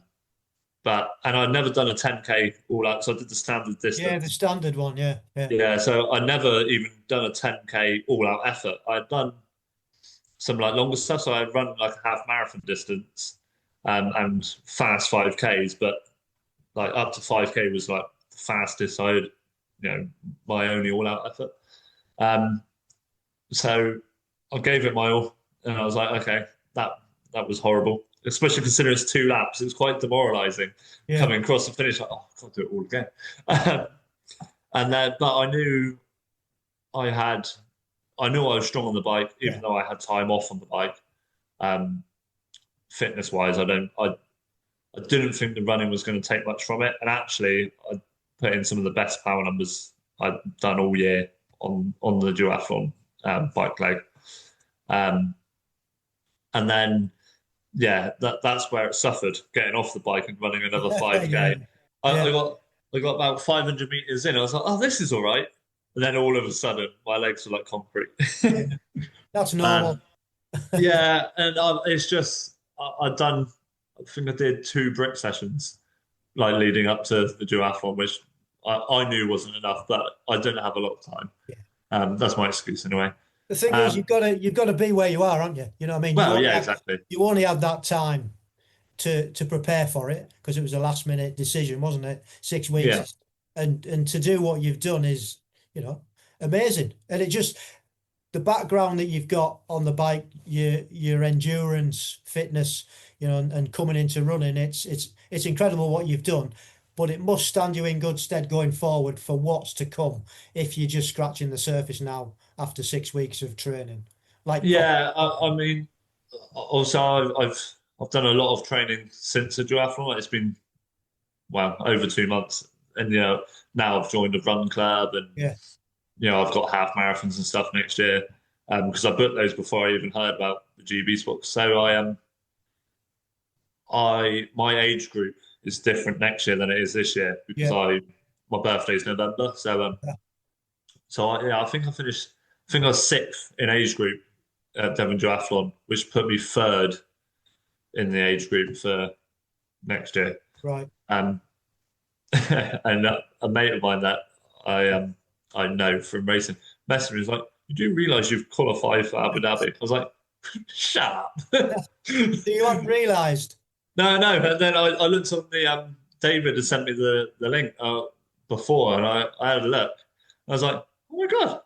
A: I'd never done a 10K all out, so I did the standard distance.
B: Yeah, the standard one. Yeah.
A: Yeah, so I never even done a 10K all out effort. I'd done some like longer stuff, so I'd run like a half marathon distance, and fast 5Ks, but like up to 5K was like the fastest I had, my only all out effort. So I gave it my all, and I was like, okay, that was horrible, especially considering it's 2 laps. It was quite demoralizing coming across the finish. Like, oh, I can't do it all again. And then, but I knew I was strong on the bike, even though I had time off on the bike. Fitness wise, I didn't think the running was going to take much from it, and actually, I put in some of the best power numbers I'd done all year on the duathlon bike leg. And then, that's where it suffered, getting off the bike and running another 5K. I got about 500 meters in. I was like, oh, this is all right. And then all of a sudden, my legs were like concrete.
B: That's normal.
A: And it's just, I think I did 2 brick sessions, like leading up to the duathlon, which I knew wasn't enough, but I didn't have a lot of time. That's my excuse anyway.
B: The thing is, you've got to be where you are, aren't you? You know what I mean?
A: Well, exactly.
B: You only had that time to prepare for it, because it was a last minute decision, wasn't it? 6 weeks, and to do what you've done is, amazing. And it just, the background that you've got on the bike, your endurance, fitness, and coming into running, it's incredible what you've done. But it must stand you in good stead going forward for what's to come, if you're just scratching the surface now after 6 weeks of training. I
A: mean, also I've done a lot of training since the duathlon. It's been over 2 months, and now I've joined a run club, and I've got half marathons and stuff next year, because I booked those before I even heard about the GB spot. So my age group is different next year than it is this year, because my birthday's November. So I think I finished. I think I was 6th in age group at Devon Duathlon, which put me 3rd in the age group for next year.
B: Right.
A: And a mate of mine that I know from racing messaged me, was like, "You do realise you've qualified for Abu Dhabi?" I was like, "Shut up."
B: So you hadn't realised?
A: No. And then I looked on the David had sent me the link before, and I had a look. I was like, "Oh my god!"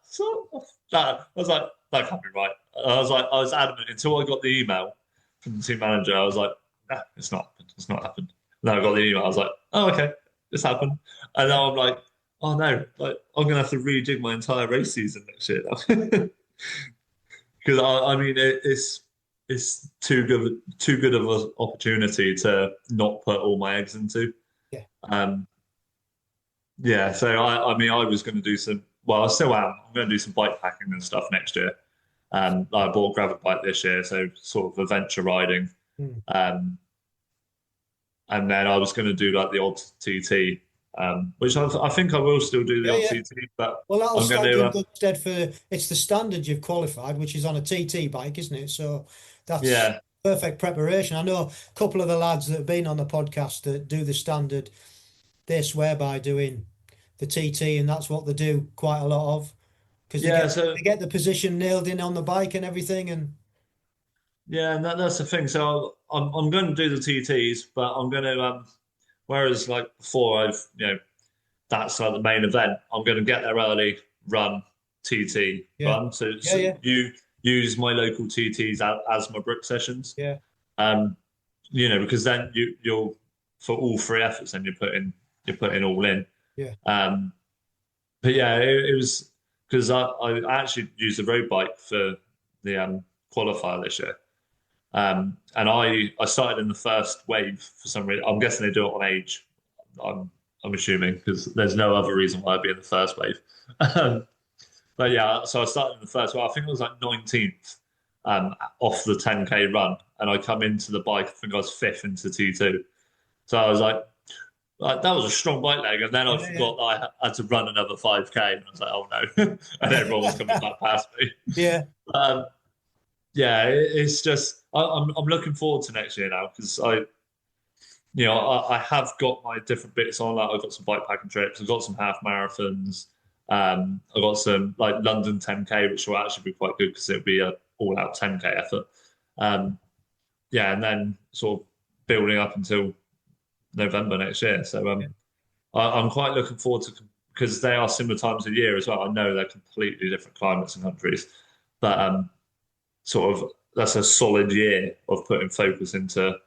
A: I was like, "That can't be right." I was adamant until I got the email from the team manager. I was like, "Nah, it's not happened. It's not happened." And then I got the email. I was like, "Oh, okay, this happened." And now I'm like, "Oh no, like I'm gonna have to rejig my entire race season next year now." Because I mean, it's too good of an opportunity to not put all my eggs into. So I mean, I was going to do some. Well, I still am. I'm going to do some bike packing and stuff next year. I bought a gravel bike this year, so sort of adventure riding. And then I was going to do like the odd TT which I think I will still do the
B: Yeah,
A: odd
B: yeah.
A: TT, but
B: Well, that'll
A: I'm going
B: stand you
A: to,
B: in good stead for it's the standard you've qualified, which is on a TT bike, isn't it? So that's
A: yeah,
B: perfect preparation. I know a couple of the lads that have been on the podcast that do the standard, they swear by doing the TT, and that's what they do quite a lot of because
A: yeah.
B: they
A: So
B: get the position nailed in on the bike and everything. And
A: yeah, and that's the thing. So I'm going to do the TTs, but I'm going to whereas like before that's like the main event. I'm going to get there early, run TT,
B: yeah,
A: run. So,
B: yeah,
A: so
B: yeah,
A: you use my local TTs as my brick sessions.
B: yeah,
A: Um, because then you'll for all three efforts, then you're putting all in.
B: yeah,
A: Um, but yeah, it was because I actually used a road bike for the qualifier this year. And I started in the first wave for some reason. I'm guessing they do it on age. I'm I'm assuming because there's no other reason why I'd be in the first wave. Um, but yeah, so I started in the first wave. I think it was like 19th off the 10K run, and I come into the bike. I think I was fifth into T2. So I was like that was a strong bike leg, and then I
B: yeah,
A: forgot that I had to run another 5K, and I was like, oh no, and everyone was coming
B: yeah,
A: back past me.
B: yeah,
A: Um, yeah, it's just I'm looking forward to next year now because I have got my different bits on. Like I've got some bike packing trips. I've got some half marathons. I've got some like London 10K, which will actually be quite good because it'll be a all-out 10K effort. Um, yeah, and then sort of building up until November next year. So I'm quite looking forward to because they are similar times of year as well. I know they're completely different climates and countries, but sort of that's a solid year of putting focus into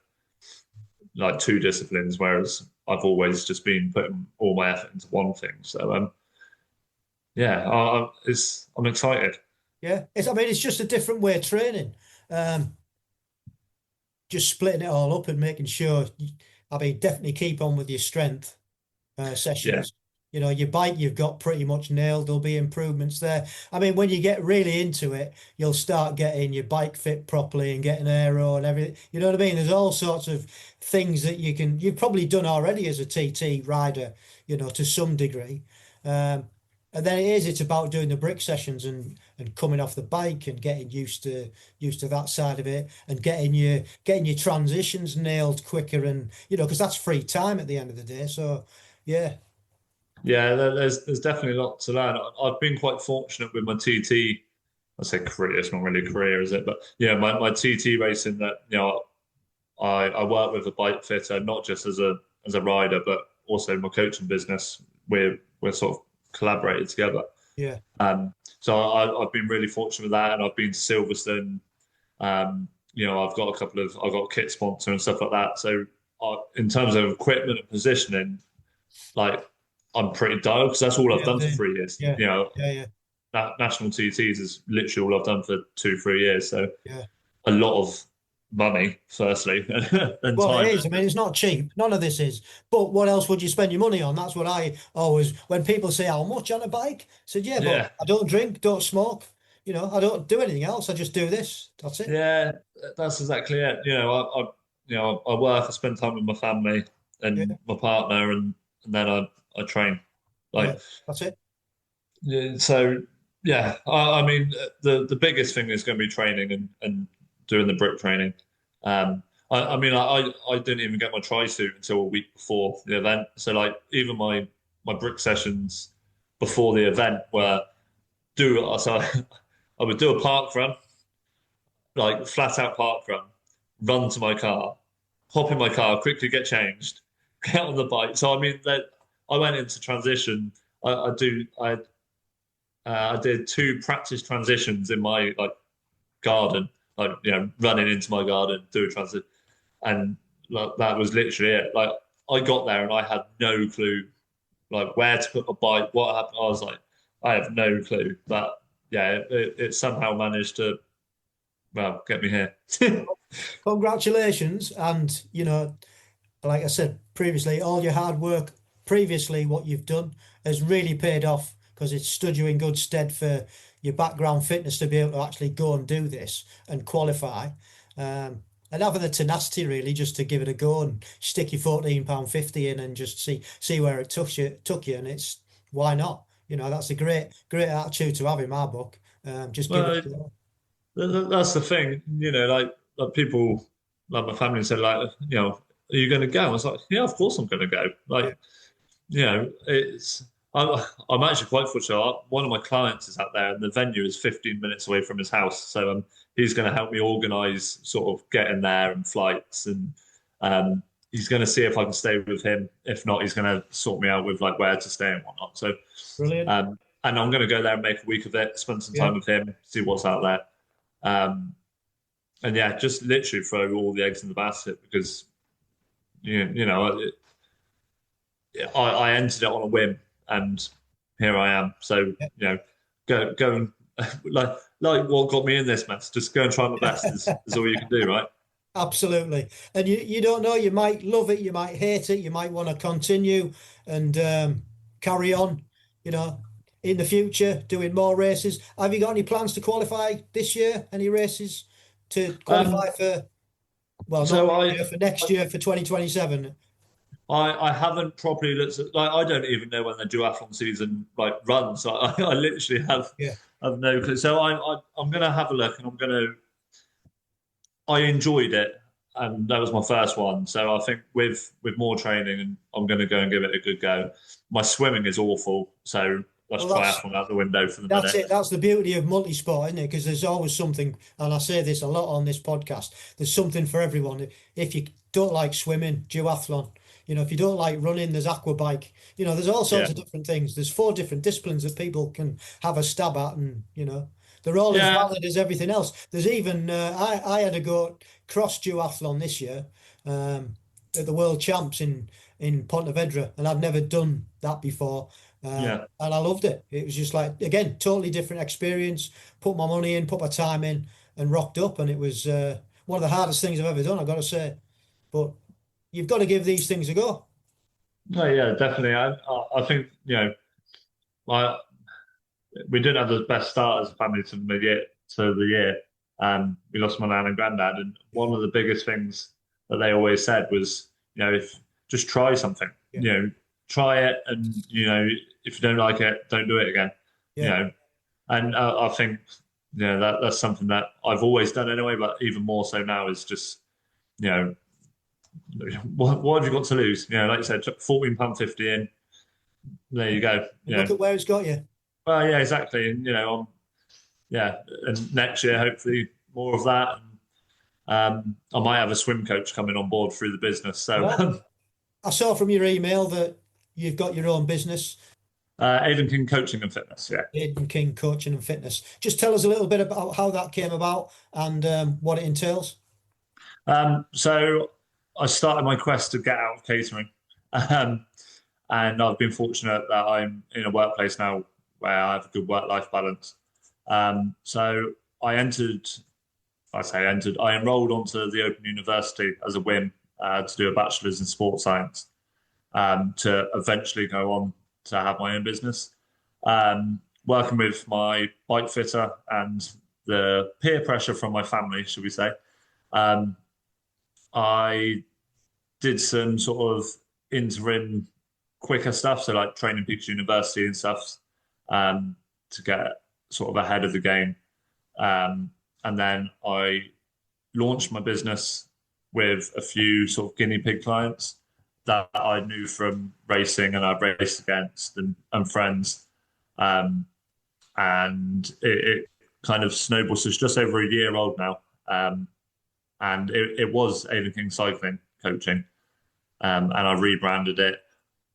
A: like two disciplines, whereas I've always just been putting all my effort into one thing. So yeah, I'm excited.
B: yeah. I mean, it's just a different way of training. Um, just splitting it all up and making sure. I mean, definitely keep on with your strength
A: Yeah,
B: sessions. You know, your bike you've got pretty much nailed. There'll be improvements there. I mean, when you get really into it, you'll start getting your bike fit properly and getting aero and everything. You know what I mean? There's all sorts of things that you've probably done already as a TT rider, you know, to some degree. And then it's about doing the brick sessions and coming off the bike and getting used to that side of it and getting your transitions nailed quicker and you know because that's free time at the end of the day. So yeah,
A: yeah. There's definitely a lot to learn. I've been quite fortunate with my TT. I say career, it's not really a career, is it? But yeah, my TT racing that I work with a bike fitter, not just as a rider, but also my coaching business. We're sort of collaborated together.
B: yeah,
A: So I've been really fortunate with that, and I've been to Silverstone. I've got a kit sponsor and stuff like that. So in terms of equipment and positioning, like I'm pretty dialed because that's all I've done
B: nailed
A: for
B: in.
A: 3 years.
B: Yeah, yeah, yeah,
A: National TTs is literally all I've done for 2, 3 years. So
B: yeah.
A: a lot of money, firstly, and
B: Well, it
A: time and
B: is. I mean,
A: effort.
B: it's not cheap. None of this is. But what else would you spend your money on? That's what I always, when people say how much on a bike, I said, yeah, but
A: Yeah,
B: I don't drink, don't smoke. You know, I don't do anything else. I just do this. That's it.
A: yeah, that's exactly it. I work, I spend time with my family and
B: Yeah,
A: my partner, and then I train.
B: yeah,
A: Like,
B: that's it.
A: yeah, so yeah, I mean, the biggest thing is going to be training and doing the brick training. I mean, I didn't even get my tri suit until a week before the event. So like, even my brick sessions before the event were so I would do a park run, like flat out park run to my car, hop in my car, quickly get changed, get on the bike. So I mean that I went into transition. I did two practice transitions in my like garden, like running into my garden, do a transit, and like that was literally it. Like I got there and I had no clue like where to put my bike, what happened. I was like, I have no clue, but yeah, it somehow managed to well get me here.
B: Congratulations. And, you know, like I said previously, all your hard work previously, what you've done has really paid off because it's stood you in good stead for your background fitness to be able to actually go and do this and qualify. And having the tenacity really just to give it a go and stick your £14.50 in and just see where it took you, and it's why not? That's a great attitude to have in my book. Just give it
A: Well,
B: a go.
A: that's the thing, like people, like my family said, like, are you going to go? I was like, yeah, of course I'm going to go.
B: Yeah,
A: Like, it's I'm actually quite fortunate. One of my clients is out there, and the venue is 15 minutes away from his house. So he's going to help me organise sort of getting there and flights, and he's going to see if I can stay with him. If not, he's going to sort me out with like where to stay and whatnot. So,
B: brilliant.
A: and I'm going to go there and make a week of it, spend some
B: Yeah,
A: time with him, see what's out there, um, and yeah, just literally throw all the eggs in the basket because you know. I entered it on a whim, and here I am. So
B: yeah.
A: go and like what got me in this mess. Just go and try my best is all you can do, right?
B: Absolutely. And you don't know, you might love it, you might hate it, you might want to continue and carry on, you know, in the future, doing more races. Have you got any plans to qualify this year? Any races to
A: Um,
B: qualify for, well, not
A: so
B: this year, for next year, for 2027?
A: I haven't properly looked at like I don't even know when the duathlon season like runs. I literally
B: Yeah,
A: have no clue. So I'm gonna have a look, and I enjoyed it, and that was my first one. So I think with more training, and I'm going to go and give it a good go. My swimming is awful, so that's
B: well, that's
A: triathlon out the window for the
B: That's
A: minute.
B: it. That's the beauty of multisport, isn't it? Because there's always something, and I say this a lot on this podcast. There's something for everyone. If you don't like swimming, duathlon. If you don't like running, there's aquabike. There's all sorts
A: Yeah,
B: of different things. There's 4 different disciplines that people can have a stab at, and they're all as
A: yeah,
B: valid as everything else. There's even I had a go at cross duathlon this year at the World Champs in Pontevedra, and I'd never done that before.
A: yeah,
B: And I loved it. It was just like, again, totally different experience. Put my money in, put my time in, and rocked up. And it was one of the hardest things I've ever done, I've got to say. But you've got to give these things a go.
A: no, yeah, definitely. I think I we didn't have the best start as a family to the year. We lost my nan and granddad, and
B: Yeah,
A: one of the biggest things that they always said was, if just try something,
B: yeah,
A: try it, and if you don't like it, don't do it again. You
B: yeah.
A: know, and I think that's something that I've always done anyway, but even more so now is just you know what have you got to lose? Like you said, £14.50 in. There you go.
B: And look at where it's got you.
A: Well, yeah, exactly, and yeah, and next year hopefully more of that. And I might have a swim coach coming on board through the business. So
B: Oh, I saw from your email that you've got your own business,
A: Aidan King Coaching and Fitness. Yeah.
B: Aidan King Coaching and Fitness. Just tell us a little bit about how that came about and what it entails.
A: So I started my quest to get out of catering, um, and I've been fortunate that I'm in a workplace now where I have a good work-life balance. So I entered. I say entered. I enrolled onto the Open University as a whim to do a bachelor's in sports science, to eventually go on to have my own business. Working with my bike fitter and the peer pressure from my family, should we say, um, I did some sort of interim quicker stuff, so like training Peaks University and stuff, to get sort of ahead of the game. And then I launched my business with a few sort of guinea pig clients that I knew from racing and I've raced against and friends. Um, and it kind of snowballed. So it's just over a year old now. And it was Aidan King Cycling Coaching. And I rebranded it.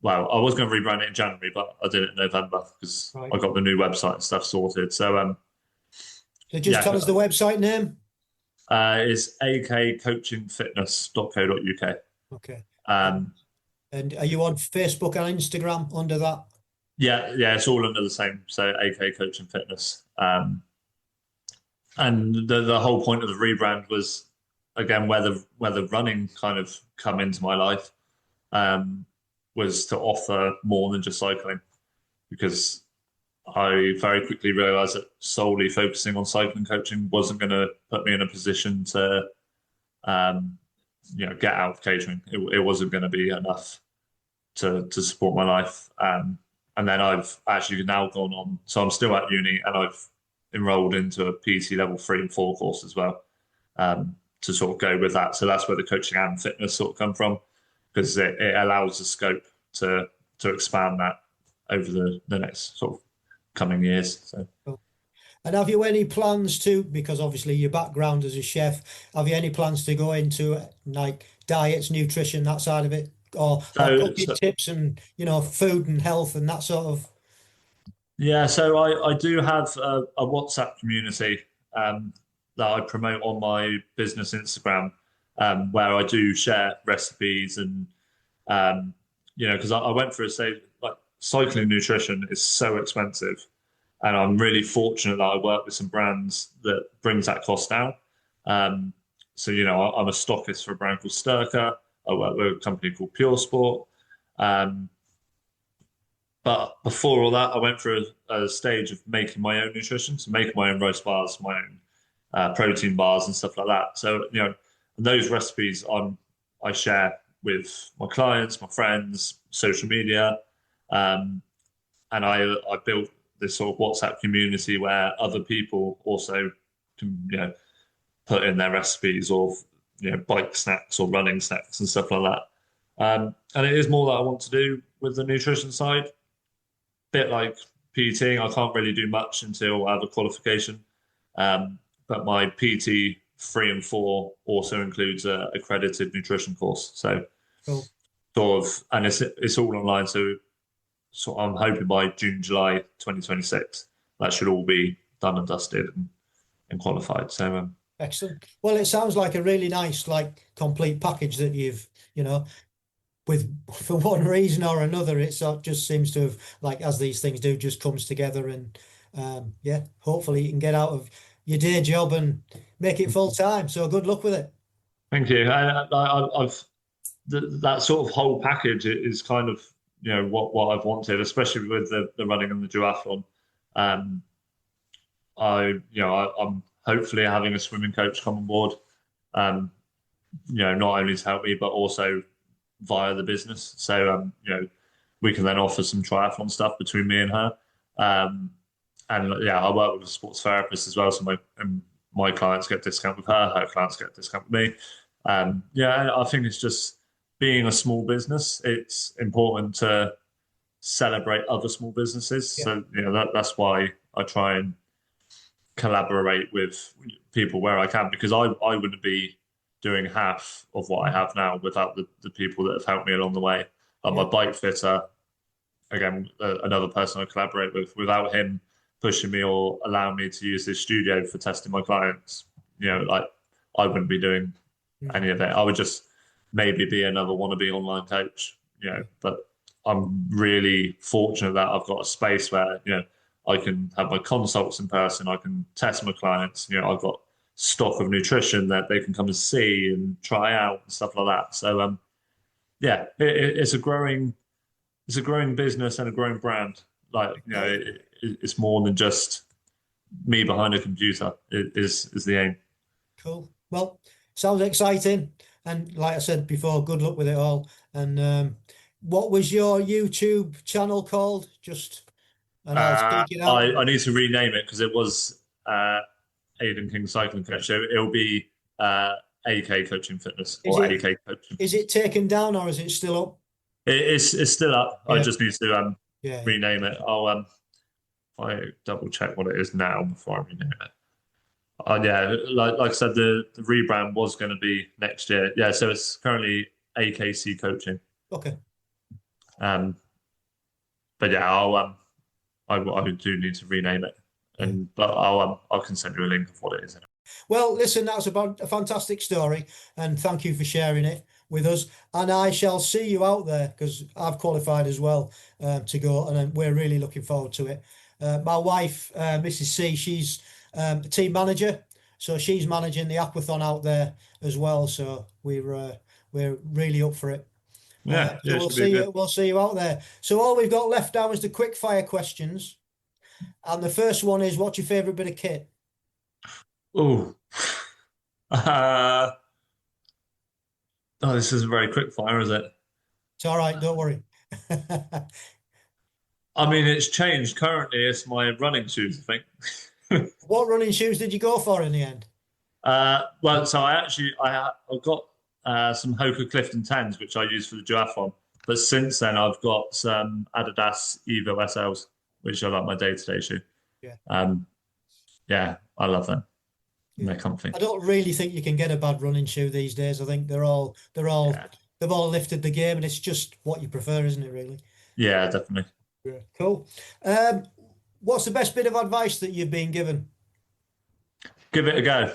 A: Well, I was going to rebrand it in January, but I did it in November because
B: Right.
A: I got the new website and stuff sorted. So
B: So just tell
A: yeah,
B: us the website name.
A: it's akcoachingfitness.co.uk.
B: Okay.
A: Um,
B: And are you on Facebook and Instagram under that?
A: yeah, it's all under the same. So AK Coaching Fitness. And the whole point of the rebrand was again where the running kind of come into my life, was to offer more than just cycling, because I very quickly realized that solely focusing on cycling coaching wasn't going to put me in a position to get out of catering. It wasn't going to be enough to support my life. And then I've actually now gone on. So I'm still at uni, and I've enrolled into a PT level 3 and 4 course as well, to sort of go with that. So that's where the coaching and fitness sort of come from, because it allows the scope to expand that over the next sort of coming years. So.
B: And have you any plans to, because obviously your background as a chef, have you any plans to go into like diets, nutrition, that side of it, or cooking tips and food and health and that sort of?
A: Yeah, so I do have a WhatsApp community that I promote on my business Instagram, where I do share recipes and because I went through a stage like cycling nutrition is so expensive. And I'm really fortunate that I work with some brands that brings that cost down. So, I'm a stockist for a brand called Sturka. I work with a company called Pure Sport. But before all that, I went through a stage of making my own nutrition, so making my own roast bars, my own protein bars and stuff like that. So, those recipes I share with my clients, my friends, social media. And I built this sort of WhatsApp community where other people also can, put in their recipes or, bike snacks or running snacks and stuff like that. And it is more that I want to do with the nutrition side. Bit like PTing, I can't really do much until I have a qualification. But my PT 3 and 4 also includes a accredited nutrition course. So
B: cool.
A: Sort of, and it's all online. So I'm hoping by June, July 2026, that should all be done and dusted and qualified. So
B: excellent. Well, it sounds like a really nice, like complete package that you've, with for one reason or another, it sort of just seems to have, like as these things do, just comes together. And hopefully you can get out of your day job and make it full time. So good luck with it.
A: Thank you. I've that sort of whole package is kind of what I've wanted, especially with the running and the duathlon. I'm hopefully having a swimming coach come on board. Not only to help me but also via the business. So we can then offer some triathlon stuff between me and her. And I work with a sports therapist as well, so my clients get discount with her clients get discount with me. I think it's just being a small business, it's important to celebrate other small businesses. Yeah. So that's why I try and collaborate with people where I can, because I wouldn't be doing half of what I have now without the people that have helped me along the way. Like my bike fitter, again, another person I collaborate with. Without him pushing me or allowing me to use this studio for testing my clients, I wouldn't be doing any of it. I would just maybe be another wannabe online coach, but I'm really fortunate that I've got a space where, I can have my consults in person. I can test my clients. I've got stock of nutrition that they can come and see and try out and stuff like that. So, it's a growing business and a growing brand. Like, it's more than just me behind a computer. It is the aim.
B: Cool. Well, sounds exciting. And like I said before, good luck with it all. And what was your YouTube channel called? I'll speak it out.
A: I need to rename it because it was Aidan King Cycling Coach. So it'll be AK Coaching Fitness or AK Coaching.
B: Is it taken down or is it still up?
A: It's still up. Yeah. I just need to rename it. I'll I double check what it is now before I rename it. Like I said, the rebrand was going to be next year. Yeah, so it's currently AKC Coaching.
B: Okay.
A: But I do need to rename it, but I can send you a link of what it is.
B: Well, listen, that's about a fantastic story, and thank you for sharing it with us. And I shall see you out there because I've qualified as well to go, and we're really looking forward to it. My wife, Mrs. C, she's a team manager, so she's managing the aquathon out there as well. So we're really up for it. So we'll see you out there. So all we've got left now is the quick fire questions, and the first one is, what's your favourite bit of kit?
A: Oh, Oh, this isn't very quick fire, is it?
B: It's all right, don't worry.
A: I mean, it's changed. Currently, it's my running shoes, I think.
B: What running shoes did you go for in the end?
A: Well, so I've got some Hoka Clifton 10s, which I use for the duathlon. But since then, I've got some Adidas Evo SLs, which are like my day-to-day shoe.
B: Yeah.
A: Yeah, I love them.
B: Yeah.
A: They're comfy.
B: I don't really think you can get a bad running shoe these days. I think
A: Yeah,
B: they've all lifted the game, and it's just what you prefer, isn't it, really?
A: yeah, definitely.
B: Yeah. Cool. Um, what's the best bit of advice that you've been given?
A: Give it a go.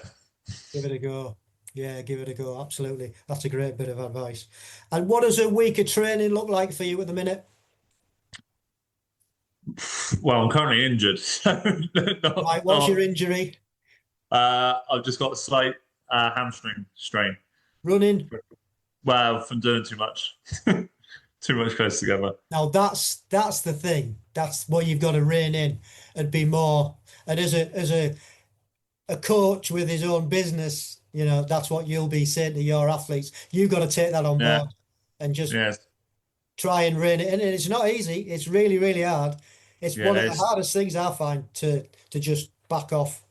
B: Give it a go. Yeah, give it a go. Absolutely. That's a great bit of advice. And what does a week of training look like for you at the minute?
A: Well, I'm currently injured, so
B: Right, what's your injury?
A: I've just got a slight hamstring strain.
B: Running.
A: Well, from doing too much, too much close together.
B: Now that's the thing. That's where you've got to rein in and be more. And as a coach with his own business, that's what you'll be saying to your athletes. You've got to take that on
A: Yeah,
B: board and just
A: yeah,
B: try and rein it in. And it's not easy. It's really, really hard. It's
A: yeah.
B: one of the hardest things I find to just back off.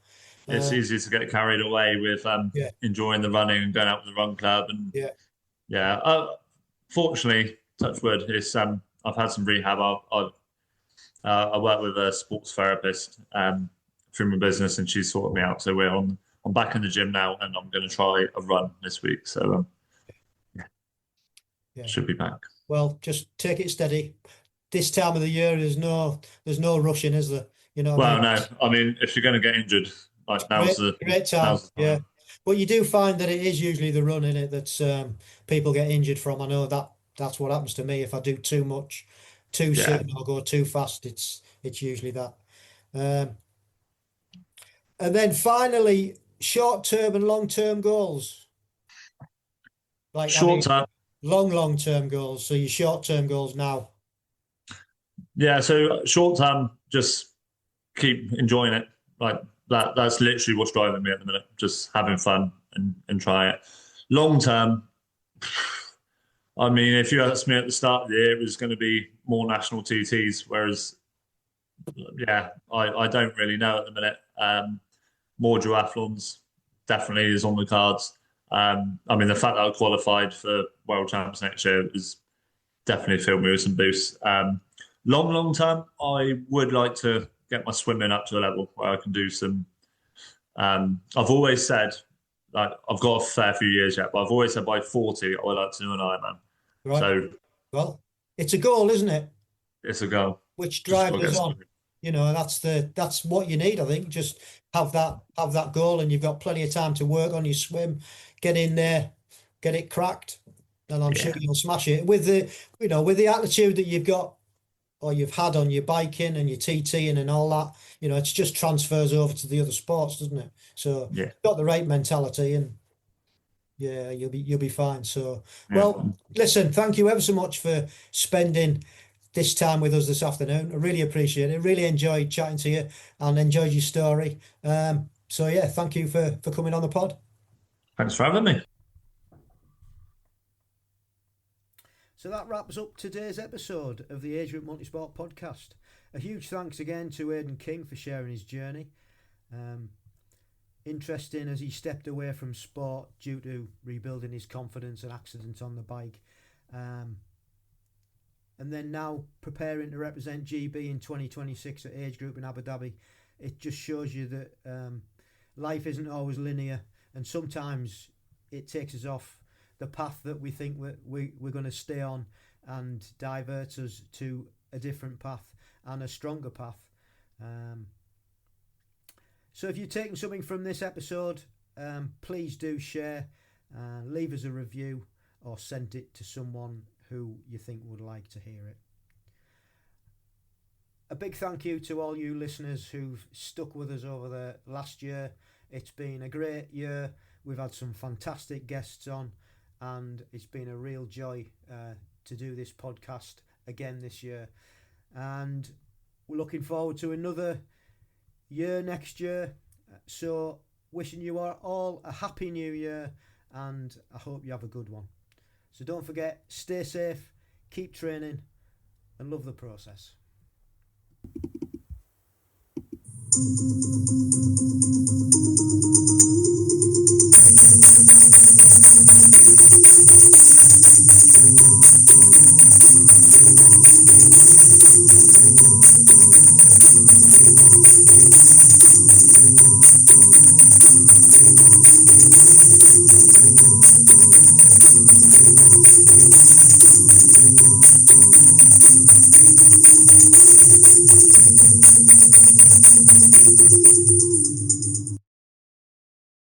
A: It's easy to get carried away with
B: Yeah,
A: enjoying the running and going out with the run club, and
B: yeah,
A: yeah. Fortunately, touch wood, I've had some rehab. I work with a sports therapist through my business, and she's sorted me out. So I'm back in the gym now, and I'm going to try a run this week. So yeah,
B: yeah.
A: should be back.
B: Well, just take it steady. This time of the year, there's no rushing, is there? You know what I
A: Well,
B: mean?
A: no, I mean if you're going to get injured, like
B: Great time.
A: now's the
B: Yeah.
A: time.
B: But you do find that it is usually the run in it that people get injured from. I know that's what happens to me if I do too much, too
A: Yeah,
B: soon or go too fast. It's usually that. Um, and then finally, short-term and long-term goals. Like, I
A: short
B: mean,
A: term.
B: long-term goals. So your short-term goals now.
A: Yeah, so short term, just keep enjoying it. Like that's literally what's driving me at the minute. Just having fun and try it. Long term, I mean, if you asked me at the start of the year, it was going to be more national TTs. Whereas, yeah, I don't really know at the minute. More duathlons definitely is on the cards. I mean, the fact that I qualified for World Champs next year is definitely filled me with some boosts. Long term, I would like to get my swimming up to a level where I can do some. I've always said, like, I've got a fair few years yet, but I've always said by 40, I would like to do an Ironman.
B: Right.
A: So
B: Well, it's a goal, isn't it?
A: it's a goal.
B: Which
A: Just
B: drives
A: got to
B: us
A: get
B: on.
A: started.
B: That's what you need, I think. Just have that goal, and you've got plenty of time to work on your swim, get in there, get it cracked, and I'm sure
A: Yeah,
B: you'll smash it with the attitude that you've got or you've had on your biking and your TTing and all that. It's just transfers over to the other sports, doesn't it? So
A: yeah,
B: you've got the right mentality, and yeah, you'll be fine. So,
A: yeah.
B: well, listen, thank you ever so much for spending this time with us this afternoon. I really appreciate it. Really enjoyed chatting to you and enjoyed your story. So yeah, thank you for coming on the pod.
A: Thanks for having me.
B: So that wraps up today's episode of the Agegroup Multisport podcast. A huge thanks again to Aidan King for sharing his journey. Interesting as he stepped away from sport due to rebuilding his confidence and accident on the bike. And then now preparing to represent GB in 2026 at Agegroup in Abu Dhabi. It just shows you that life isn't always linear, and sometimes it takes us off the path that we think we're going to stay on and diverts us to a different path and a stronger path. So if you're taking something from this episode, please do share, leave us a review or send it to someone who you think would like to hear it. A big thank you to all you listeners who've stuck with us over the last year. It's been a great year. We've had some fantastic guests on, and it's been a real joy to do this podcast again this year. And we're looking forward to another year next year. So wishing you all a happy new year, and I hope you have a good one. So don't forget, stay safe, keep training, and love the process.